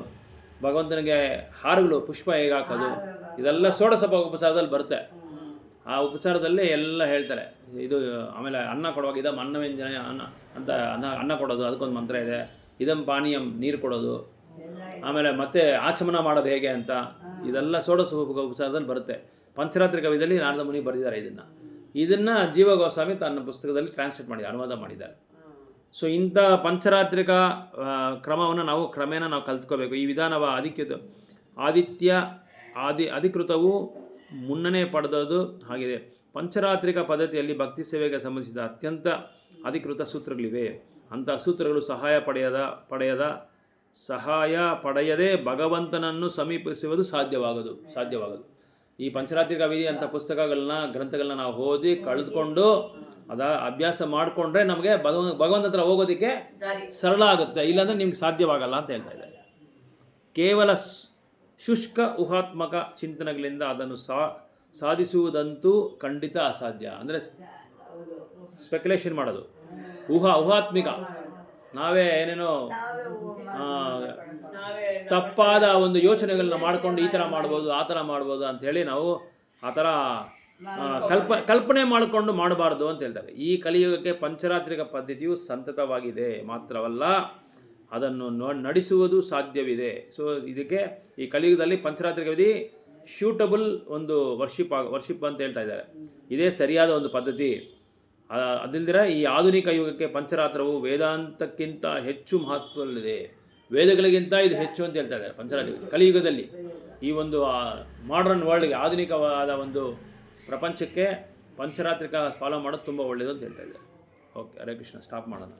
ಭಗವಂತನಿಗೆ ಹಾರಗಳು ಪುಷ್ಪ ಹೇಗೆ ಹಾಕೋದು, ಇದೆಲ್ಲ ಷೋಡಶ ಉಪಚಾರದಲ್ಲಿ ಬರುತ್ತೆ. ಆ ಉಪಚಾರದಲ್ಲಿ ಎಲ್ಲ ಹೇಳ್ತಾರೆ. ಇದು ಆಮೇಲೆ ಅನ್ನ ಕೊಡುವಾಗ ಇದಂ ಅನ್ನವ್ಯಂಜನ ಅಂತ ಅನ್ನ ಕೊಡೋದು, ಅದಕ್ಕೊಂದು ಮಂತ್ರ ಇದೆ. ಇದಂ ಪಾನೀಯಂ ನೀರು ಕೊಡೋದು, ಆಮೇಲೆ ಮತ್ತೆ ಆಚಮನ ಮಾಡೋದು ಹೇಗೆ ಅಂತ, ಇದೆಲ್ಲ ಷೋಡಶ ಉಪಚಾರದಲ್ಲಿ ಬರುತ್ತೆ. ಪಂಚರಾತ್ರಿಕ ವಿಧಿಯಲ್ಲಿ ನಾರದ ಮುನಿ ಬರೆದಿದ್ದಾರೆ. ಇದನ್ನು ಜೀವ ಗೋಸ್ವಾಮಿ ತನ್ನ ಪುಸ್ತಕದಲ್ಲಿ ಟ್ರಾನ್ಸ್ಲೇಟ್ ಮಾಡಿದ್ದಾರೆ, ಅನುವಾದ ಮಾಡಿದ್ದಾರೆ. ಸೊ ಇಂಥ ಪಂಚರಾತ್ರಿಕ ಕ್ರಮವನ್ನು ನಾವು ಕ್ರಮೇಣ ಕಲ್ತ್ಕೋಬೇಕು. ಈ ವಿಧಾನವ ಅಧಿಕೃತವು ಮುನ್ನನೇ ಪಡೆದದು ಆಗಿದೆ. ಪಂಚರಾತ್ರಿಕ ಪದ್ಧತಿಯಲ್ಲಿ ಭಕ್ತಿ ಸೇವೆಗೆ ಸಂಬಂಧಿಸಿದ ಅತ್ಯಂತ ಅಧಿಕೃತ ಸೂತ್ರಗಳಿವೆ. ಅಂಥ ಸೂತ್ರಗಳು ಸಹಾಯ ಪಡೆಯದೆ ಭಗವಂತನನ್ನು ಸಮೀಪಿಸುವುದು ಸಾಧ್ಯವಾಗದು. ಈ ಪಂಚರಾತ್ರಿಕ ವಿಧಿ ಅಂಥ ಗ್ರಂಥಗಳನ್ನ ನಾವು ಓದಿ ಕಳೆದುಕೊಂಡು ಅಭ್ಯಾಸ ಮಾಡಿಕೊಂಡ್ರೆ ನಮಗೆ ಭಗವಂತ ಹತ್ರ ಹೋಗೋದಕ್ಕೆ ಸರಳ ಆಗುತ್ತೆ. ಇಲ್ಲಾಂದರೆ ನಿಮ್ಗೆ ಸಾಧ್ಯವಾಗಲ್ಲ ಅಂತ ಹೇಳ್ತಾ ಇದ್ದಾರೆ. ಕೇವಲ ಶುಷ್ಕ ಊಹಾತ್ಮಕ ಚಿಂತನೆಗಳಿಂದ ಅದನ್ನು ಸಾಧಿಸುವುದಂತೂ ಖಂಡಿತ ಅಸಾಧ್ಯ. ಅಂದರೆ ಸ್ಪೆಕ್ಯುಲೇಷನ್ ಮಾಡೋದು, ಊಹಾತ್ಮಿಕ, ನಾವೇ ಏನೇನೋ ತಪ್ಪಾದ ಒಂದು ಯೋಚನೆಗಳನ್ನ ಮಾಡಿಕೊಂಡು ಈ ಥರ ಮಾಡ್ಬೋದು, ಆ ಥರ ಮಾಡ್ಬೋದು ಅಂಥೇಳಿ ನಾವು ಆ ಥರ ಕಲ್ಪನೆ ಮಾಡಿಕೊಂಡು ಮಾಡಬಾರ್ದು ಅಂತ ಹೇಳ್ತಾರೆ. ಈ ಕಲಿಯುಗಕ್ಕೆ ಪಂಚರಾತ್ರಿಕ ಪದ್ಧತಿಯು ಸಂತತವಾಗಿದೆ ಮಾತ್ರವಲ್ಲ, ಅದನ್ನು ನಡೆಸುವುದು ಸಾಧ್ಯವಿದೆ. ಸೊ ಇದಕ್ಕೆ ಈ ಕಲಿಯುಗದಲ್ಲಿ ಪಂಚರಾತ್ರಿಕ ವಿಧಿ ಶೂಟಬಲ್ ಒಂದು ವರ್ಷಿಪ್ ಅಂತ ಹೇಳ್ತಾ ಇದ್ದಾರೆ. ಇದೇ ಸರಿಯಾದ ಒಂದು ಪದ್ಧತಿ. ಅದಿಲ್ದಿರ ಈ ಆಧುನಿಕ ಯುಗಕ್ಕೆ ಪಂಚರಾತ್ರವು ವೇದಾಂತಕ್ಕಿಂತ ಹೆಚ್ಚು ಮಹತ್ವವಿದೆ, ವೇದಗಳಿಗಿಂತ ಇದು ಹೆಚ್ಚು ಅಂತ ಹೇಳ್ತಾ ಇದ್ದಾರೆ. ಪಂಚರಾತ್ರಿ ಕಲಿಯುಗದಲ್ಲಿ ಈ ಒಂದು ಮಾಡರ್ನ್ ವರ್ಲ್ಡ್ಗೆ, ಆಧುನಿಕವಾದ ಒಂದು ಪ್ರಪಂಚಕ್ಕೆ ಪಂಚರಾತ್ರಿಕ ಫಾಲೋ ಮಾಡೋದು ತುಂಬ ಒಳ್ಳೆಯದು ಅಂತ ಹೇಳ್ತಾ ಇದ್ದಾರೆ. ಓಕೆ, ಹರೇ ಕೃಷ್ಣ. ಸ್ಟಾಪ್ ಮಾಡೋಣ.